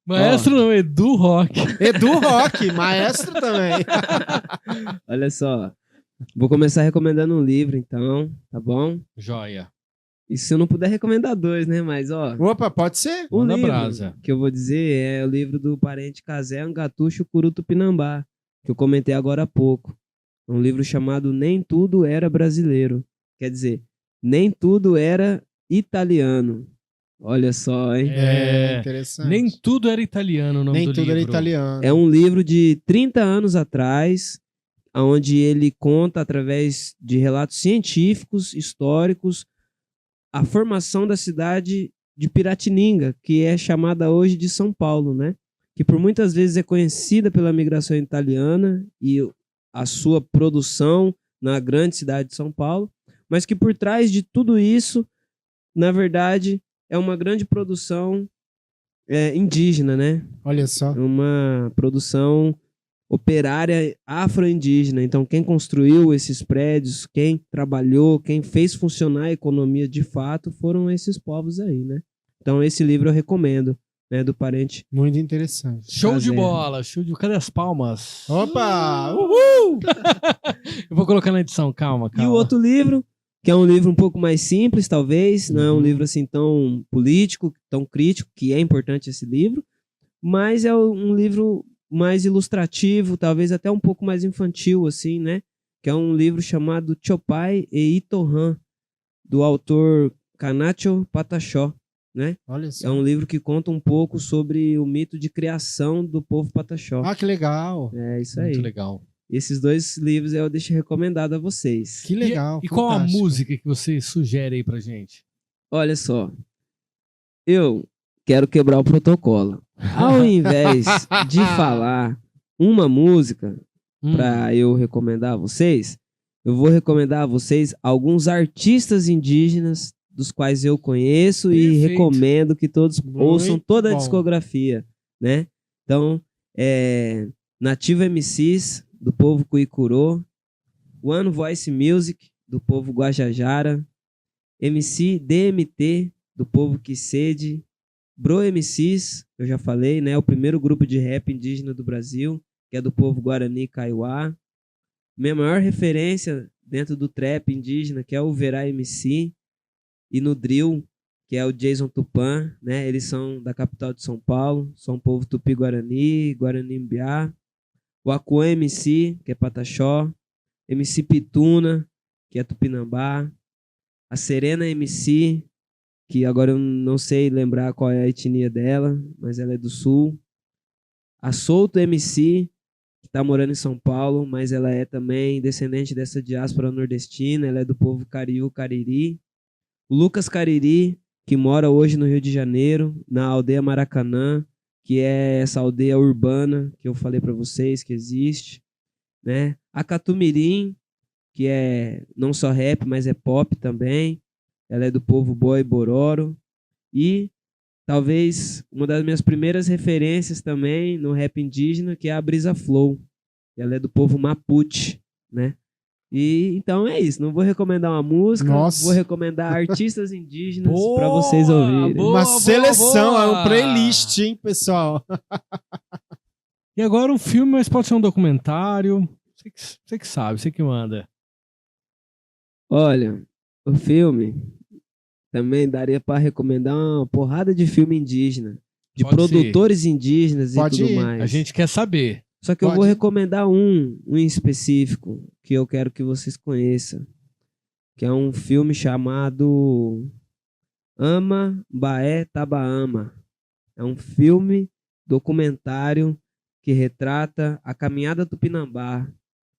Maestro não, Edu Rock. Edu Rock, maestro também. Olha só. Vou começar recomendando um livro, então, tá bom? Joia. E se eu não puder recomendar dois, né? Mas, ó... Opa, pode ser? O Manda livro brasa. que eu vou dizer é o livro do parente Casé Angatuxo Curutupinambá, que eu comentei agora há pouco. É um livro chamado Nem Tudo Era Brasileiro. Quer dizer, nem tudo era italiano. Olha só, hein? Interessante. Nem tudo era italiano o nome do livro. Nem tudo era italiano. É um livro de 30 anos atrás, onde ele conta, através de relatos científicos, históricos, a formação da cidade de Piratininga, que é chamada hoje de São Paulo, né? Que por muitas vezes é conhecida pela migração italiana e a sua produção na grande cidade de São Paulo, mas que por trás de tudo isso, na verdade, é uma grande produção indígena, né? Olha só. Uma produção operária afro-indígena. Então, quem construiu esses prédios, quem trabalhou, quem fez funcionar a economia de fato, foram esses povos aí, né? Então, esse livro eu recomendo, né? Do parente. Muito interessante. Show de Casé. bola, show de... Cadê as palmas? Opa! Uhul! Eu vou colocar na edição, calma. E o outro livro, que é um livro um pouco mais simples, talvez, não é um livro assim tão político, tão crítico, que é importante esse livro, mas é um livro mais ilustrativo, talvez até um pouco mais infantil, assim, né? Que é um livro chamado Chopai e Itohan, do autor Kanacho Pataxó, né? Olha só. É um livro que conta um pouco sobre o mito de criação do povo Pataxó. Ah, que legal. É isso aí. Muito legal. Esses dois livros eu deixo recomendado a vocês. Que legal. E qual a fantástico. música que você sugere aí pra gente? Olha só, eu quero quebrar o protocolo. Ao invés de falar uma música para eu recomendar a vocês, eu vou recomendar a vocês alguns artistas indígenas dos quais eu conheço e recomendo que todos ouçam toda a discografia, né? Então, Nativa MCs, do povo Cuicurô, One Voice Music, do povo Guajajara, MC DMT, do Povo Que Sede, Bro MCs, eu já falei, né? O primeiro grupo de rap indígena do Brasil, que é do povo Guarani Kaiowá. Minha maior referência dentro do trap indígena, que é o Verá MC, e no drill, que é o Jason Tupã, né? Eles são da capital de São Paulo, são povo Tupi-Guarani, Guarani-Mbiá. O Acuã MC, que é Pataxó. MC Pituna, que é Tupinambá. A Serena MC, que agora eu não sei lembrar qual é a etnia dela, mas ela é do Sul. A Solto MC, que está morando em São Paulo, mas ela é também descendente dessa diáspora nordestina, ela é do povo Cariú Cariri. O Lucas Cariri, que mora hoje no Rio de Janeiro, na aldeia Maracanã, que é essa aldeia urbana que eu falei para vocês que existe, né? A Catumirim, que é não só rap, mas é pop também. Ela é do povo Boi Bororo. E talvez uma das minhas primeiras referências também no rap indígena, que é a Brisa Flow. Ela é do povo Mapuche, né? E então é isso. Não vou recomendar uma música, vou recomendar artistas indígenas para vocês ouvirem. Uma seleção, é um playlist, hein, pessoal? E agora um filme, mas pode ser um documentário. Você que sabe, você que manda. Olha, o filme também daria para recomendar uma porrada de filme indígena, de produtores indígenas e tudo mais. A gente quer saber. Só que eu vou recomendar um em específico, que eu quero que vocês conheçam, que é um filme chamado Ama Baé Tabaama. É um filme documentário que retrata a caminhada Tupinambá,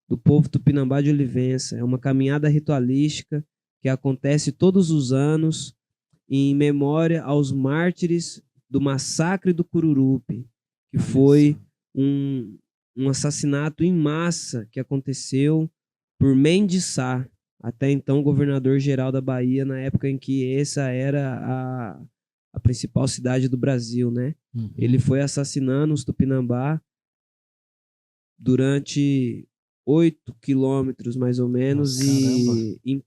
do povo Tupinambá de Olivença. É uma caminhada ritualística que acontece todos os anos em memória aos mártires do massacre do Cururupi, que foi um assassinato em massa que aconteceu por Mendes Sá, até então governador-geral da Bahia, na época em que essa era a principal cidade do Brasil, né? Ele foi assassinando os Tupinambá durante 8 quilômetros, mais ou menos. Nossa, e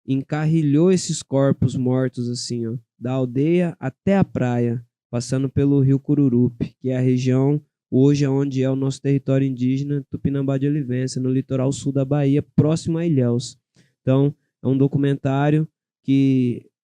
encarrilhou esses corpos mortos, assim, ó, da aldeia até a praia, passando pelo rio Cururupi, que é a região hoje onde é o nosso território indígena, Tupinambá de Olivença, no litoral sul da Bahia, próximo a Ilhéus. Então, é um documentário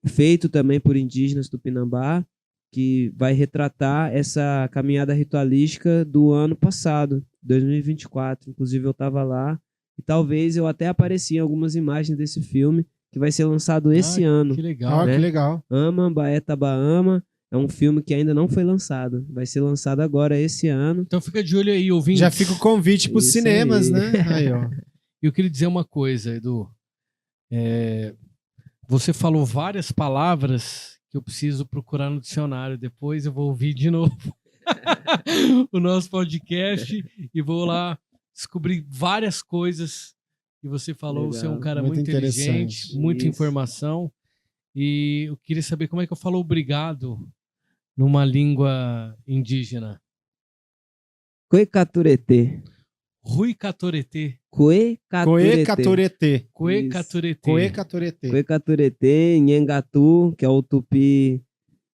feito também por indígenas Tupinambá, que vai retratar essa caminhada ritualística do ano passado, 2024. Inclusive, eu estava lá e talvez eu até apareci em algumas imagens desse filme, que vai ser lançado esse ano. Que legal. Né? Que legal. Ama Baé Tabaama. É um filme que ainda não foi lançado. Vai ser lançado agora, esse ano. Então fica de olho aí, ouvindo. Já fica o convite para os cinemas, aí. né? Aí, ó. Eu queria dizer uma coisa, Edu. Você falou várias palavras que eu preciso procurar no dicionário. Depois eu vou ouvir de novo o nosso podcast e vou lá descobrir várias coisas que você falou. Legal. Você é um cara muito inteligente, muita informação. E eu queria saber como é que eu falo obrigado numa língua indígena. Cuecaturete. Rui Catorete. Cuecaturete. Cuecaturete, Nhengatu, que é o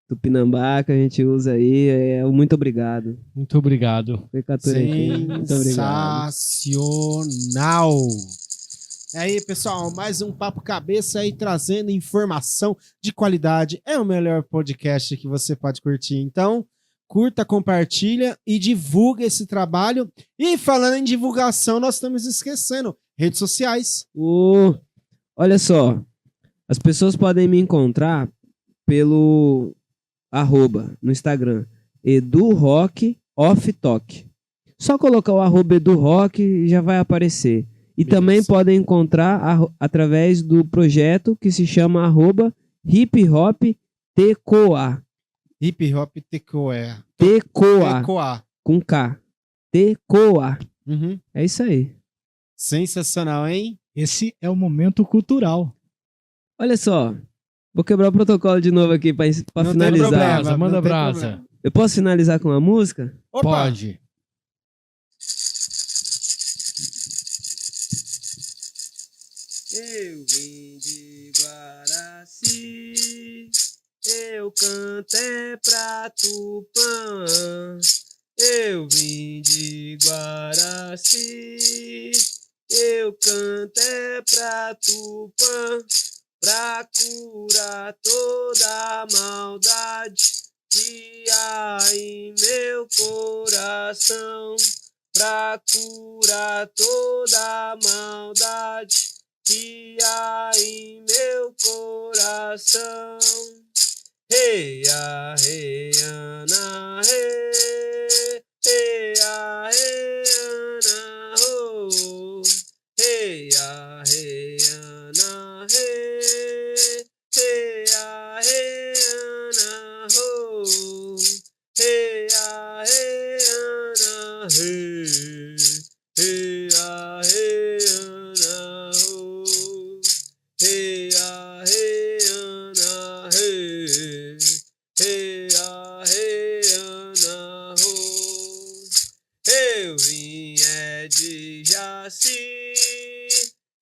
Tupinambá que a gente usa aí. Muito obrigado. Muito obrigado. Sensacional. É aí, pessoal, mais um Papo Cabeça aí, trazendo informação de qualidade. É o melhor podcast que você pode curtir. Então, curta, compartilha e divulga esse trabalho. E falando em divulgação, nós estamos esquecendo redes sociais. Olha só, as pessoas podem me encontrar pelo @ no Instagram, EduRockOffTalk. Só colocar o @ EduRock e já vai aparecer. E também podem encontrar através do projeto que se chama @HipHopTecoa. HipHopTecoa. Tecoa. Com K. Tecoa. É isso aí. Sensacional, hein? Esse é o momento cultural. Olha só. Vou quebrar o protocolo de novo aqui para finalizar. Manda brasa. Eu posso finalizar com uma música? Opa. Pode. Eu vim de Guaraci, eu canto é pra Tupã. Eu vim de Guaraci, eu canto é pra Tupã, pra curar toda a maldade que há em meu coração, pra curar toda a maldade que há em meu coração. Hey, ah, hey, ana, hey, hey, ah, hey, ana, oh. Hey, ah, hey, ana, hey, hey, ah, hey, ana, oh. Hey, ah, hey, ana, hey, hey, ah, hey, ana, oh. Hey, ah, hey, ana, hey, hey, ah, hey, ana, oh. Eu vim é de Jaci,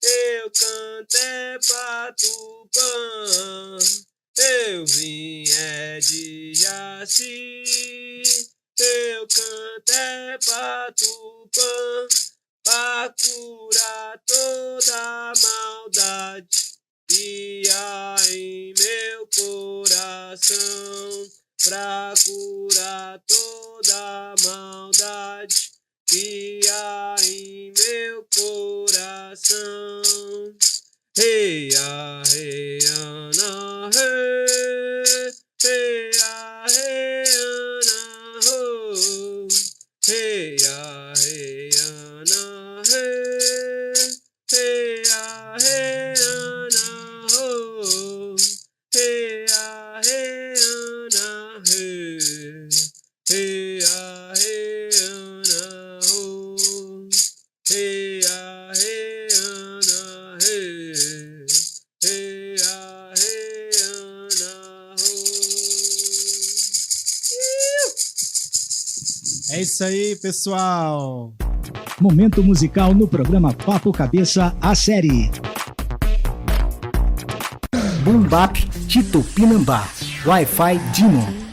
eu canto é pra Tupã. Eu vim é de Jaci, eu canto é pra Tupã, pra curar toda a maldade que há em meu coração, pra curar toda a maldade que há em meu coração. Hey, ah, hey, ana, hey, hey, ah, hey, ana, oh. Hey, ah, hey, ana, hey, hey, ah, hey, ana, oh. Hey, ah, hey, ana, hey, hey, ah, hey, ana, oh. Hey, ah, hey, ana, hey, hey, ah, hey, ana, oh. É isso aí, pessoal. Momento musical no programa Papo Cabeça, a série. Boom Bap de Tupinambá, Wi-Fi Dino.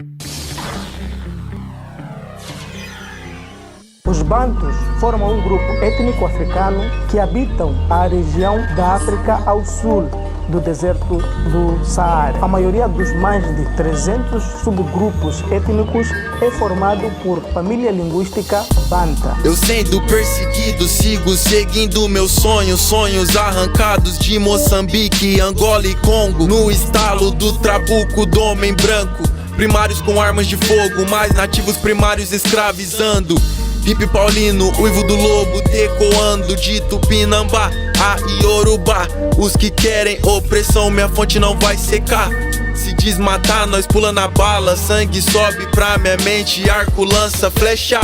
Os Bantus formam um grupo étnico africano que habitam a região da África ao sul do deserto do Saara. A maioria dos mais de 300 subgrupos étnicos é formado por família linguística Banta. Eu sendo perseguido, sigo seguindo meus sonhos, sonhos arrancados de Moçambique, Angola e Congo, no estalo do trabuco do homem branco. Primários com armas de fogo, mais nativos primários escravizando. Pipe Paulino, uivo do lobo, decoando de Tupinambá a Iorubá. Os que querem opressão, minha fonte não vai secar. Se desmatar, nós pula na bala. Sangue sobe pra minha mente, arco, lança, flecha.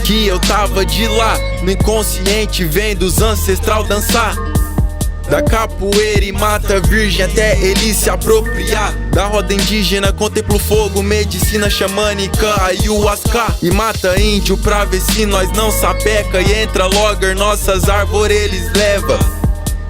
Que eu tava de lá, no inconsciente, vendo os ancestral dançar. Da capoeira e mata virgem até ele se apropriar. Da roda indígena contemplo fogo, medicina xamânica, ayahuasca. E mata índio pra ver se nós não sapeca. E entra logger, nossas árvores eles leva.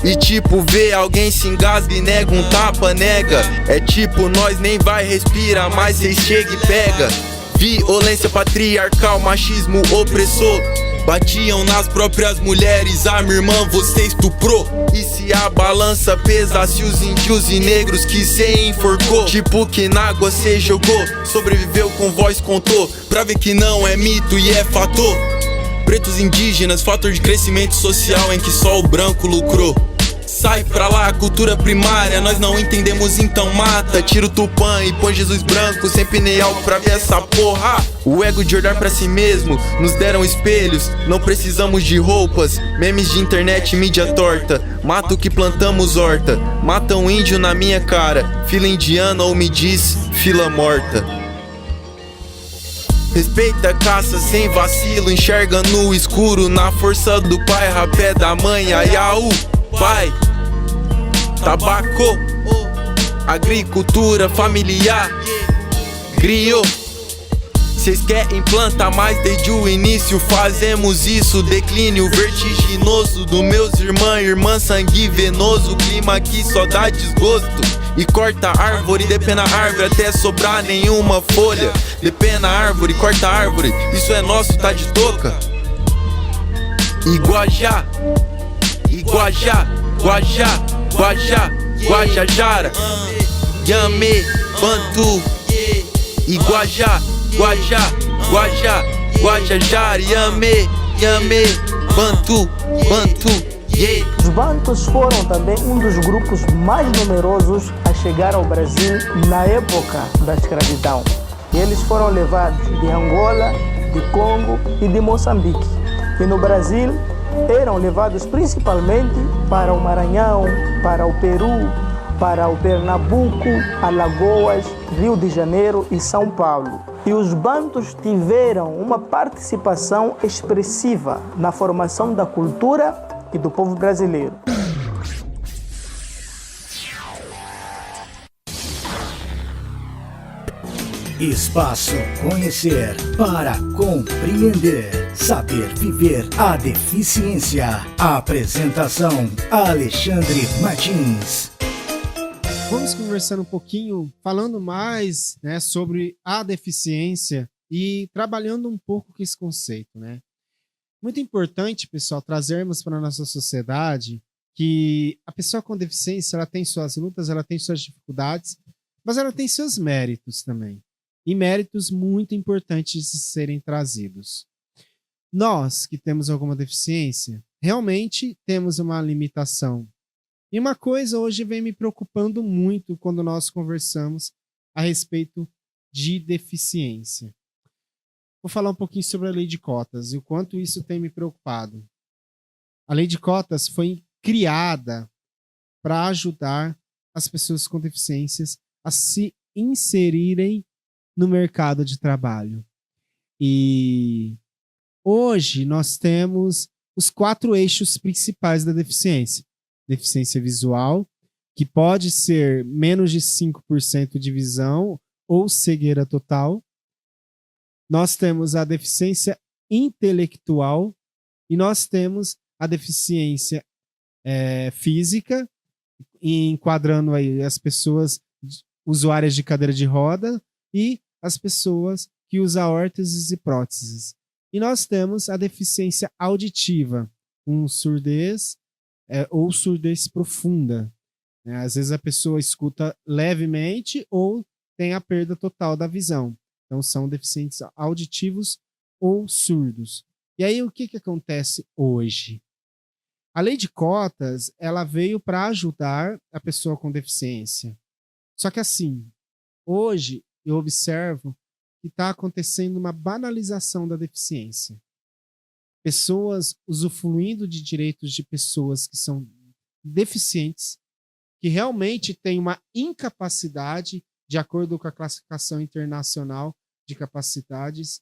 E tipo vê alguém se engasga e nega um tapa, nega. É tipo nós nem vai respirar, mas cês chega e pega. Violência patriarcal, machismo opressor. Batiam nas próprias mulheres, a minha irmã você estuprou. E se a balança pesasse os índios e negros que cê enforcou, tipo que na água cê jogou, sobreviveu com voz, contou, pra ver que não é mito e é fator. Pretos indígenas, fator de crescimento social em que só o branco lucrou. Sai pra lá, cultura primária, nós não entendemos então mata. Tira o Tupã e põe Jesus branco, sem pneu pra ver essa porra. O ego de olhar pra si mesmo, nos deram espelhos, não precisamos de roupas. Memes de internet, mídia torta, mata o que plantamos horta. Mata um índio na minha cara, fila indiana ou me diz fila morta. Respeita a caça sem vacilo, enxerga no escuro, na força do pai, rapé da mãe, aiaú. Pai, tabaco, agricultura familiar, griot, Cês querem implantar mais desde o início. Fazemos isso, declínio vertiginoso do meus irmãs, sangue venoso. Clima aqui só dá desgosto. E corta a árvore, depena a árvore até sobrar nenhuma folha. Depena a árvore, corta a árvore, isso é nosso, tá de toca. Iguajá, Iguajá, Guajá, Guajá, Guajajara, Yame, Bantu, Iguajá, Guajá, Guajá, Guajajara, Yame, Yame, Bantu, Bantu. Yeah. Os bantus foram também um dos grupos mais numerosos a chegar ao Brasil na época da escravidão. Eles foram levados de Angola, de Congo e de Moçambique. E no Brasil eram levados principalmente para o Maranhão, para o Peru, para o Pernambuco, Alagoas, Rio de Janeiro e São Paulo. E os bantus tiveram uma participação expressiva na formação da cultura e do povo brasileiro. Espaço Conhecer para compreender, saber viver a deficiência. Apresentação: Alexandre Martins. Vamos conversando um pouquinho, falando mais, né, sobre a deficiência e trabalhando um pouco com esse conceito, né? Muito importante, pessoal, trazermos para a nossa sociedade que a pessoa com deficiência, ela tem suas lutas, ela tem suas dificuldades, mas ela tem seus méritos também. E méritos muito importantes de serem trazidos. Nós que temos alguma deficiência, realmente temos uma limitação. E uma coisa hoje vem me preocupando muito quando nós conversamos a respeito de deficiência. Vou falar um pouquinho sobre a lei de cotas e o quanto isso tem me preocupado. A lei de cotas foi criada para ajudar as pessoas com deficiências a se inserirem no mercado de trabalho. E hoje nós temos os 4 eixos principais da deficiência. Deficiência visual, que pode ser menos de 5% de visão ou cegueira total. Nós temos a deficiência intelectual e nós temos a deficiência física, enquadrando aí as pessoas usuárias de cadeira de roda e as pessoas que usam órteses e próteses. E nós temos a deficiência auditiva, com surdez ou surdez profunda. Às vezes a pessoa escuta levemente ou tem a perda total da visão. Então, são deficientes auditivos ou surdos. E aí, o que acontece hoje? A lei de cotas, ela veio para ajudar a pessoa com deficiência. Só que assim, hoje eu observo que está acontecendo uma banalização da deficiência. Pessoas usufruindo de direitos de pessoas que são deficientes, que realmente têm uma incapacidade, de acordo com a classificação internacional de capacidades.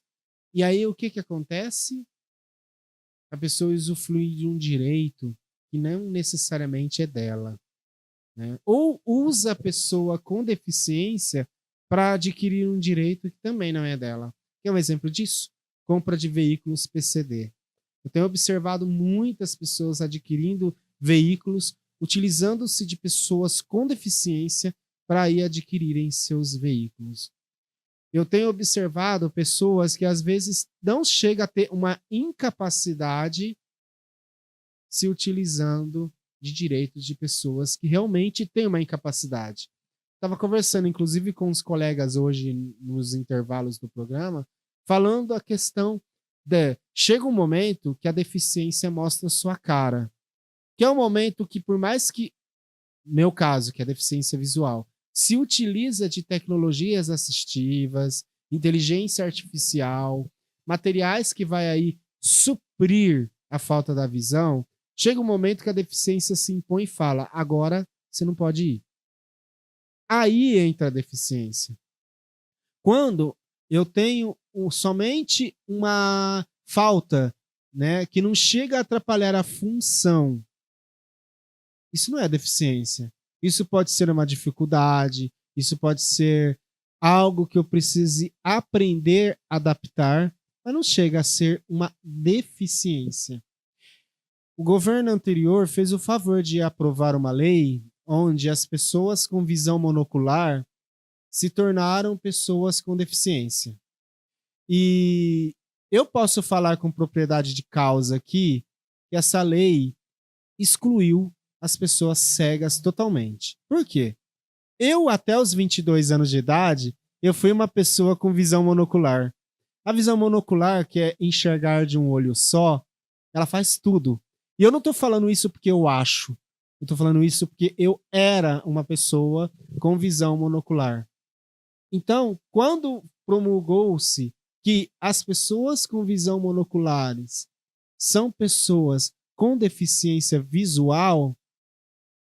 E aí o que acontece? A pessoa usufrui de um direito que não necessariamente é dela, né? Ou usa a pessoa com deficiência para adquirir um direito que também não é dela. Quer um exemplo disso? Compra de veículos PCD. Eu tenho observado muitas pessoas adquirindo veículos, utilizando-se de pessoas com deficiência para ir adquirirem seus veículos. Eu tenho observado pessoas que às vezes não chegam a ter uma incapacidade se utilizando de direitos de pessoas que realmente têm uma incapacidade. Estava conversando, inclusive, com os colegas hoje nos intervalos do programa, falando a questão de chega um momento que a deficiência mostra sua cara. Que é um momento que, por mais que, meu caso, que é a deficiência visual, se utiliza de tecnologias assistivas, inteligência artificial, materiais que vai aí suprir a falta da visão, chega um momento que a deficiência se impõe e fala, agora você não pode ir. Aí entra a deficiência. Quando eu tenho somente uma falta, né, que não chega a atrapalhar a função, isso não é deficiência. Isso pode ser uma dificuldade, isso pode ser algo que eu precise aprender a adaptar, mas não chega a ser uma deficiência. O governo anterior fez o favor de aprovar uma lei onde as pessoas com visão monocular se tornaram pessoas com deficiência. E eu posso falar com propriedade de causa aqui que essa lei excluiu as pessoas cegas totalmente. Por quê? Eu, até os 22 anos de idade, eu fui uma pessoa com visão monocular. A visão monocular, que é enxergar de um olho só, ela faz tudo. E eu não estou falando isso porque eu acho. Eu estou falando isso porque eu era uma pessoa com visão monocular. Então, quando promulgou-se que as pessoas com visão monoculares são pessoas com deficiência visual,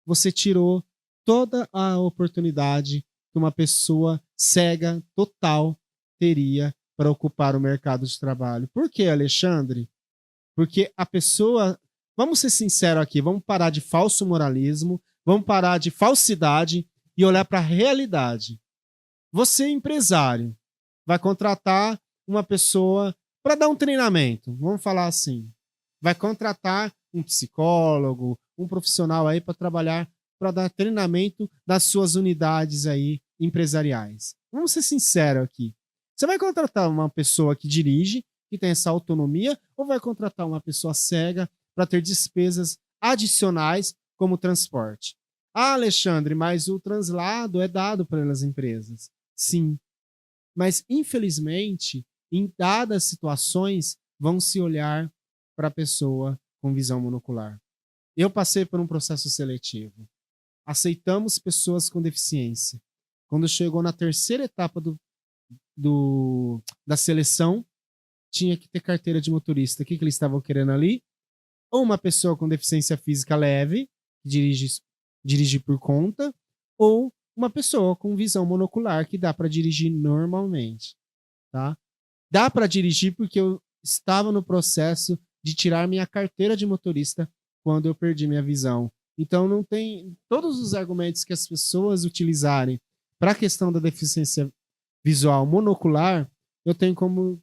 você tirou toda a oportunidade que uma pessoa cega total teria para ocupar o mercado de trabalho. Por quê, Alexandre? Porque a pessoa... Vamos ser sinceros aqui, vamos parar de falso moralismo, vamos parar de falsidade e olhar para a realidade. Você, empresário, vai contratar uma pessoa para dar um treinamento, vamos falar assim. Vai contratar um psicólogo, um profissional aí para trabalhar, para dar treinamento das suas unidades aí empresariais. Vamos ser sinceros aqui. Você vai contratar uma pessoa que dirige, que tem essa autonomia, ou vai contratar uma pessoa cega para ter despesas adicionais como transporte? Ah, Alexandre, mas o translado é dado pelas empresas. Sim, mas infelizmente, em dadas situações, vão se olhar para a pessoa com visão monocular. Eu passei por um processo seletivo. Aceitamos pessoas com deficiência. Quando chegou na terceira etapa da seleção, tinha que ter carteira de motorista. O que eles estavam querendo ali? Ou uma pessoa com deficiência física leve, que dirige por conta, ou uma pessoa com visão monocular, que dá para dirigir normalmente. Tá? Dá para dirigir porque eu estava no processo de tirar minha carteira de motorista quando eu perdi minha visão. Então, não tem todos os argumentos que as pessoas utilizarem para a questão da deficiência visual monocular, eu tenho como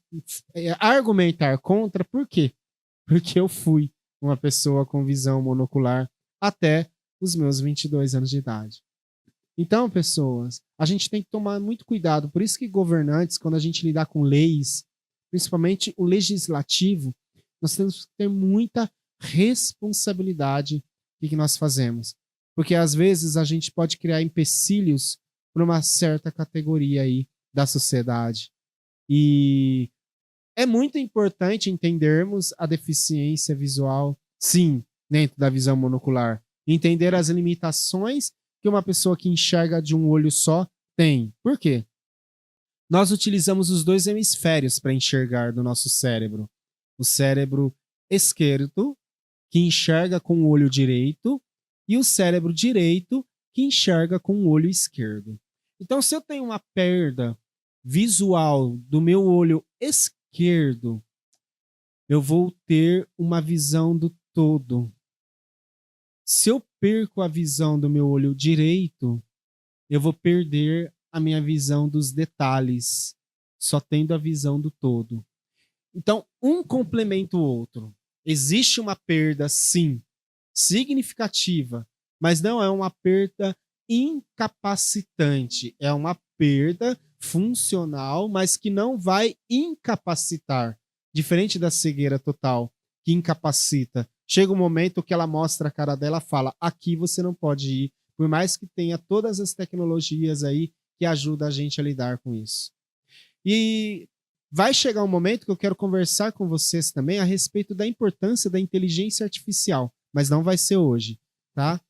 argumentar contra. Por quê? Porque eu fui uma pessoa com visão monocular até os meus 22 anos de idade. Então, pessoas, a gente tem que tomar muito cuidado. Por isso que governantes, quando a gente lidar com leis, principalmente o legislativo, nós temos que ter muita responsabilidade no que nós fazemos. Porque, às vezes, a gente pode criar empecilhos para uma certa categoria aí da sociedade. E é muito importante entendermos a deficiência visual, sim, dentro da visão monocular. Entender as limitações que uma pessoa que enxerga de um olho só tem. Por quê? Nós utilizamos os dois hemisférios para enxergar do nosso cérebro. O cérebro esquerdo, que enxerga com o olho direito, e o cérebro direito, que enxerga com o olho esquerdo. Então, se eu tenho uma perda visual do meu olho esquerdo, eu vou ter uma visão do todo. Se eu perco a visão do meu olho direito, eu vou perder a minha visão dos detalhes, só tendo a visão do todo. Então, um complementa o outro. Existe uma perda, sim, significativa, mas não é uma perda incapacitante. É uma perda funcional, mas que não vai incapacitar. Diferente da cegueira total, que incapacita. Chega um momento que ela mostra a cara dela e fala: aqui você não pode ir, por mais que tenha todas as tecnologias aí que ajudam a gente a lidar com isso. E vai chegar um momento que eu quero conversar com vocês também a respeito da importância da inteligência artificial, mas não vai ser hoje, tá?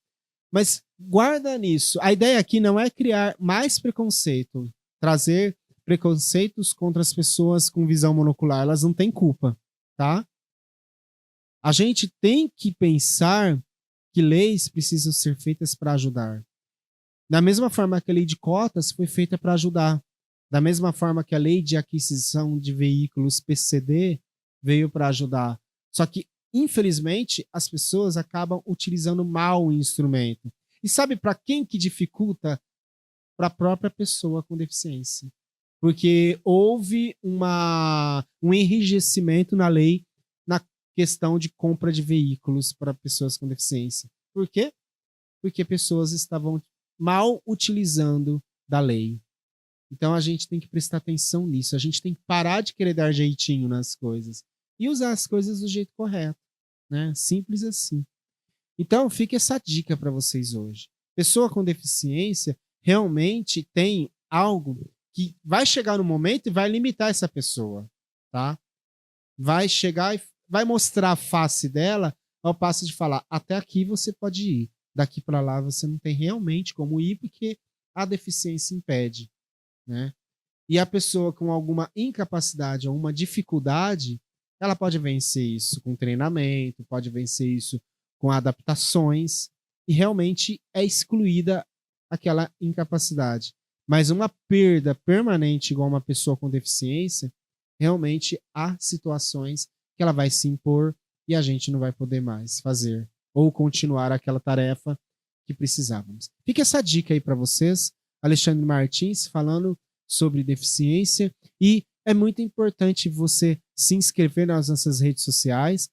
Mas guarda nisso. A ideia aqui não é criar mais preconceito, trazer preconceitos contra as pessoas com visão monocular. Elas não têm culpa, tá? A gente tem que pensar que leis precisam ser feitas para ajudar. Da mesma forma que a lei de cotas foi feita para ajudar. Da mesma forma que a lei de aquisição de veículos PCD veio para ajudar. Só que, infelizmente, as pessoas acabam utilizando mal o instrumento. E sabe para quem que dificulta para a própria pessoa com deficiência. Porque houve um enrijecimento na lei na questão de compra de veículos para pessoas com deficiência. Por quê? Porque pessoas estavam mal utilizando da lei. Então a gente tem que prestar atenção nisso. A gente tem que parar de querer dar jeitinho nas coisas e usar as coisas do jeito correto, né? Simples assim. Então fica essa dica para vocês hoje. Pessoa com deficiência realmente tem algo que vai chegar no momento e vai limitar essa pessoa, tá? Vai chegar e vai mostrar a face dela ao passo de falar, até aqui você pode ir, daqui para lá você não tem realmente como ir porque a deficiência impede, né? E a pessoa com alguma incapacidade ou uma dificuldade, ela pode vencer isso com treinamento, pode vencer isso com adaptações e realmente é excluída aquela incapacidade. Mas uma perda permanente igual uma pessoa com deficiência, realmente há situações que ela vai se impor e a gente não vai poder mais fazer ou continuar aquela tarefa que precisávamos. Fica essa dica aí para vocês. Alexandre Martins falando sobre deficiência e é muito importante você se inscrever nas nossas redes sociais,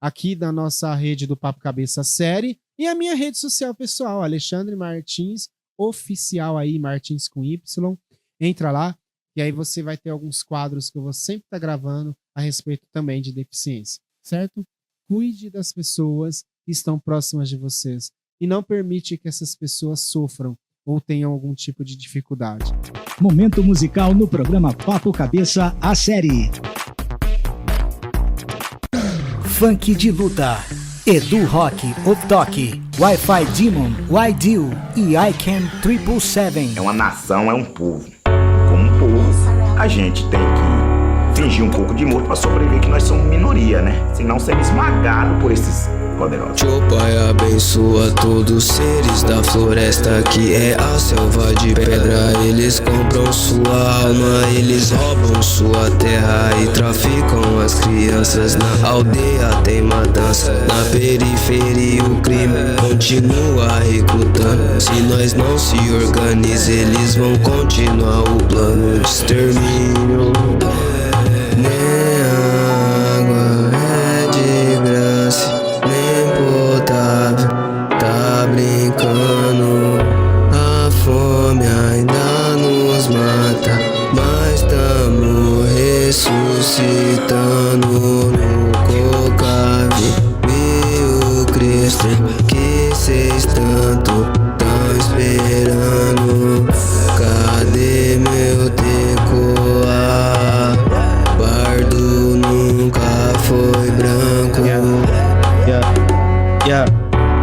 aqui da nossa rede do Papo Cabeça Série e a minha rede social pessoal, Alexandre Martins Oficial aí, Martins com Y. Entra lá e aí você vai ter alguns quadros que eu vou sempre estar gravando a respeito também de deficiência, certo? Cuide das pessoas que estão próximas de vocês e não permite que essas pessoas sofram ou tenham algum tipo de dificuldade. Momento musical no programa Papo Cabeça, a série. Funk de luta. Edu Rock, Optok, Wi-Fi Demon, YDU e ICANN 777. É uma nação, é um povo. Como um povo, a gente tem que fingir um pouco de morto pra sobreviver, que nós somos minoria, né? Senão sermos esmagados por esses poderosos. Teu Pai abençoa todos os seres da floresta, que é a selva de pedra. Eles compram sua alma, eles roubam sua terra e traficam as crianças. Na aldeia tem matança, na periferia o crime continua recrutando. Se nós não se organizar, eles vão continuar o plano de extermínio. Nem água é de graça, nem potável, tá brincando. A fome ainda nos mata, mas tamo ressuscitando. No Cocave viu Cristo, que cês tanto tão esperando. Cadê meu tecoa? Bardo nunca foi branco.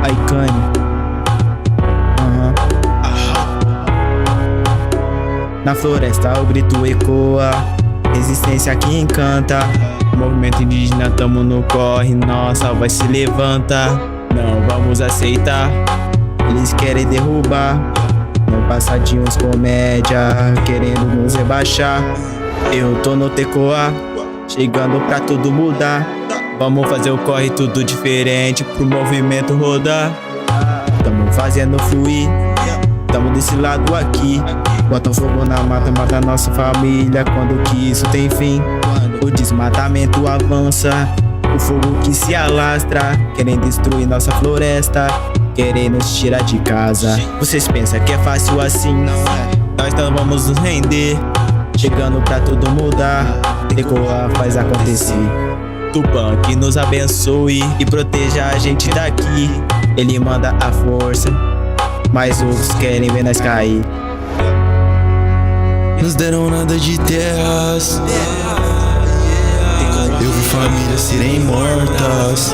ICANN. Na floresta o grito ecoa, resistência que encanta. Movimento indígena, tamo no corre, nossa voz se levanta. Não vamos aceitar, eles querem derrubar. No passadinho os comédia, querendo nos rebaixar. Eu tô no tecoa, chegando pra tudo mudar. Vamos fazer o corre tudo diferente pro movimento rodar. Tamo fazendo fluir, tamo desse lado aqui. Bota fogo na mata, mata nossa família quando que isso tem fim. O desmatamento avança, o fogo que se alastra, querendo destruir nossa floresta, querendo nos tirar de casa. Vocês pensam que é fácil assim? Nós não vamos nos render, chegando pra tudo mudar. Tecoa faz acontecer. Tupã que nos abençoe e proteja a gente daqui. Ele manda a força, mas outros querem ver nós cair. Nos deram nada de terras, eu vi famílias serem mortas,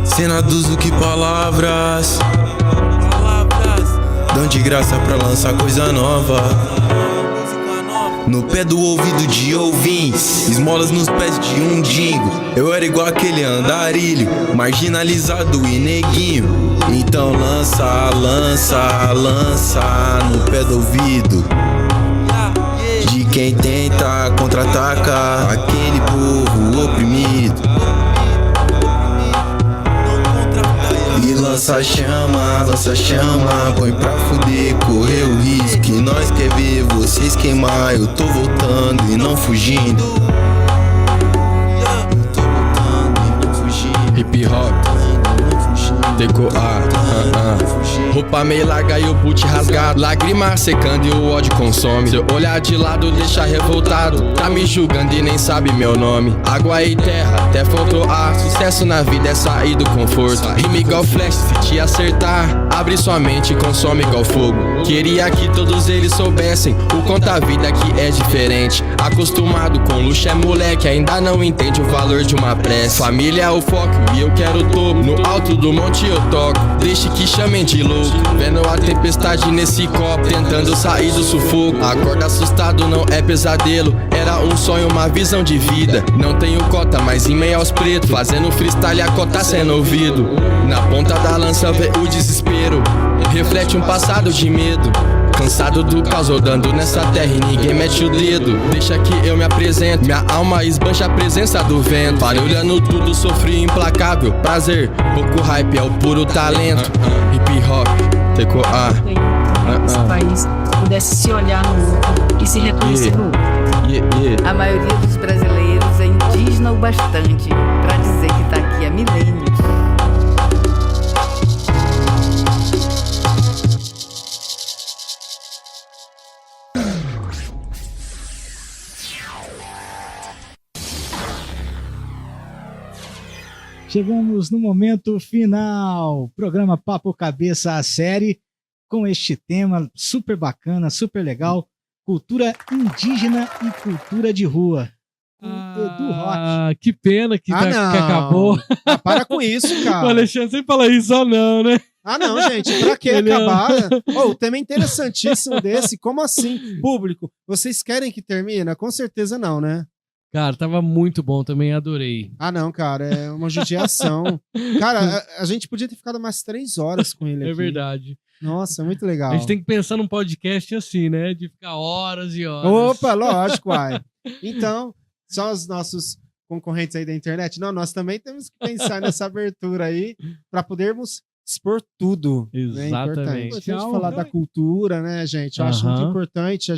cenados do que palavras dão de graça pra lançar coisa nova. No pé do ouvido de ouvintes, esmolas nos pés de um dingo. Eu era igual aquele andarilho, marginalizado e neguinho. Então lança, lança, lança no pé do ouvido de quem tenta contra-atacar aquele povo oprimido. E lança lança chama, põe pra fuder, correr o risco. Que nós quer ver vocês queimar. Eu tô voltando e não fugindo. Hip hop, decoar, roupa meio larga e o boot rasgado, lágrima secando e o ódio consome. Seu olhar de lado deixa revoltado, tá me julgando e nem sabe meu nome. Água e terra, até faltou ar. Sucesso na vida é sair do conforto. Rima igual flash, se te acertar, abre sua mente e consome igual fogo. Queria que todos eles soubessem o quanto a vida aqui é diferente. Acostumado com luxo é moleque, ainda não entende o valor de uma prece. Família é o foco e eu quero o topo. No alto do monte eu toco, deixe que chamem de louco. Vendo a tempestade nesse copo, tentando sair do sufoco. Acorda assustado, não é pesadelo. Era um sonho, uma visão de vida. Não tenho cota, mas em meio aos pretos, fazendo freestyle a cota sendo ouvido. Na ponta da lança vê o desespero, reflete um passado de medo. Cansado do caos rodando nessa terra e ninguém mete o dedo. Deixa que eu me apresento, minha alma esbancha a presença do vento. Barulhando tudo, sofri implacável prazer, pouco hype é o puro talento. Hip hop, decoar. Esse país pudesse se olhar no outro e se reconhecer no outro. A maioria dos brasileiros é indígena o bastante pra dizer que tá aqui há milênios. Chegamos no momento final, programa Papo Cabeça, a série, com este tema super bacana, super legal, cultura indígena e cultura de rua. Edu Rock. Que pena que acabou. Para com isso, cara. O Alexandre sempre fala isso, não, né? Não, gente, pra que acabar? O tema é interessantíssimo desse, como assim? Público, vocês querem que termine? Com certeza não, né? Cara, tava muito bom também, adorei. Não, cara, é uma judiação. Cara, a gente podia ter ficado mais 3 horas com ele aqui. É verdade. Nossa, muito legal. A gente tem que pensar num podcast assim, né? De ficar horas e horas. Opa, lógico, uai. Então, só os nossos concorrentes aí da internet. Não, nós também temos que pensar nessa abertura aí para podermos expor tudo. Exatamente. Né? Importante falar da cultura, né, gente? Eu acho muito importante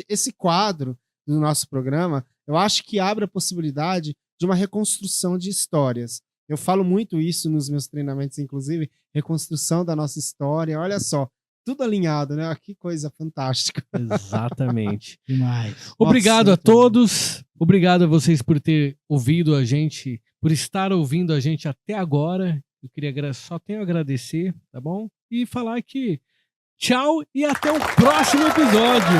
esse quadro do nosso programa, eu acho que abre a possibilidade de uma reconstrução de histórias. Eu falo muito isso nos meus treinamentos, inclusive, reconstrução da nossa história. Olha só, tudo alinhado, né? Que coisa fantástica. Exatamente. Demais. Obrigado a todos. Obrigado a vocês por ter ouvido a gente, por estar ouvindo a gente até agora. Eu queria só tenho a agradecer, tá bom? E falar que tchau e até o próximo episódio.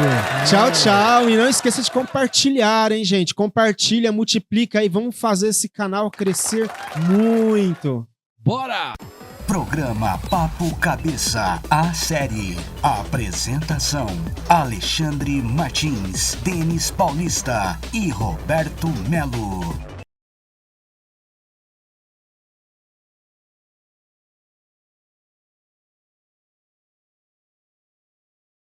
Tchau, tchau. E não esqueça de compartilhar, hein, gente? Compartilha, multiplica aí. Vamos fazer esse canal crescer muito. Bora! Programa Papo Cabeça, a série. Apresentação: Alexandre Martins, Denis Paulista e Roberto Melo.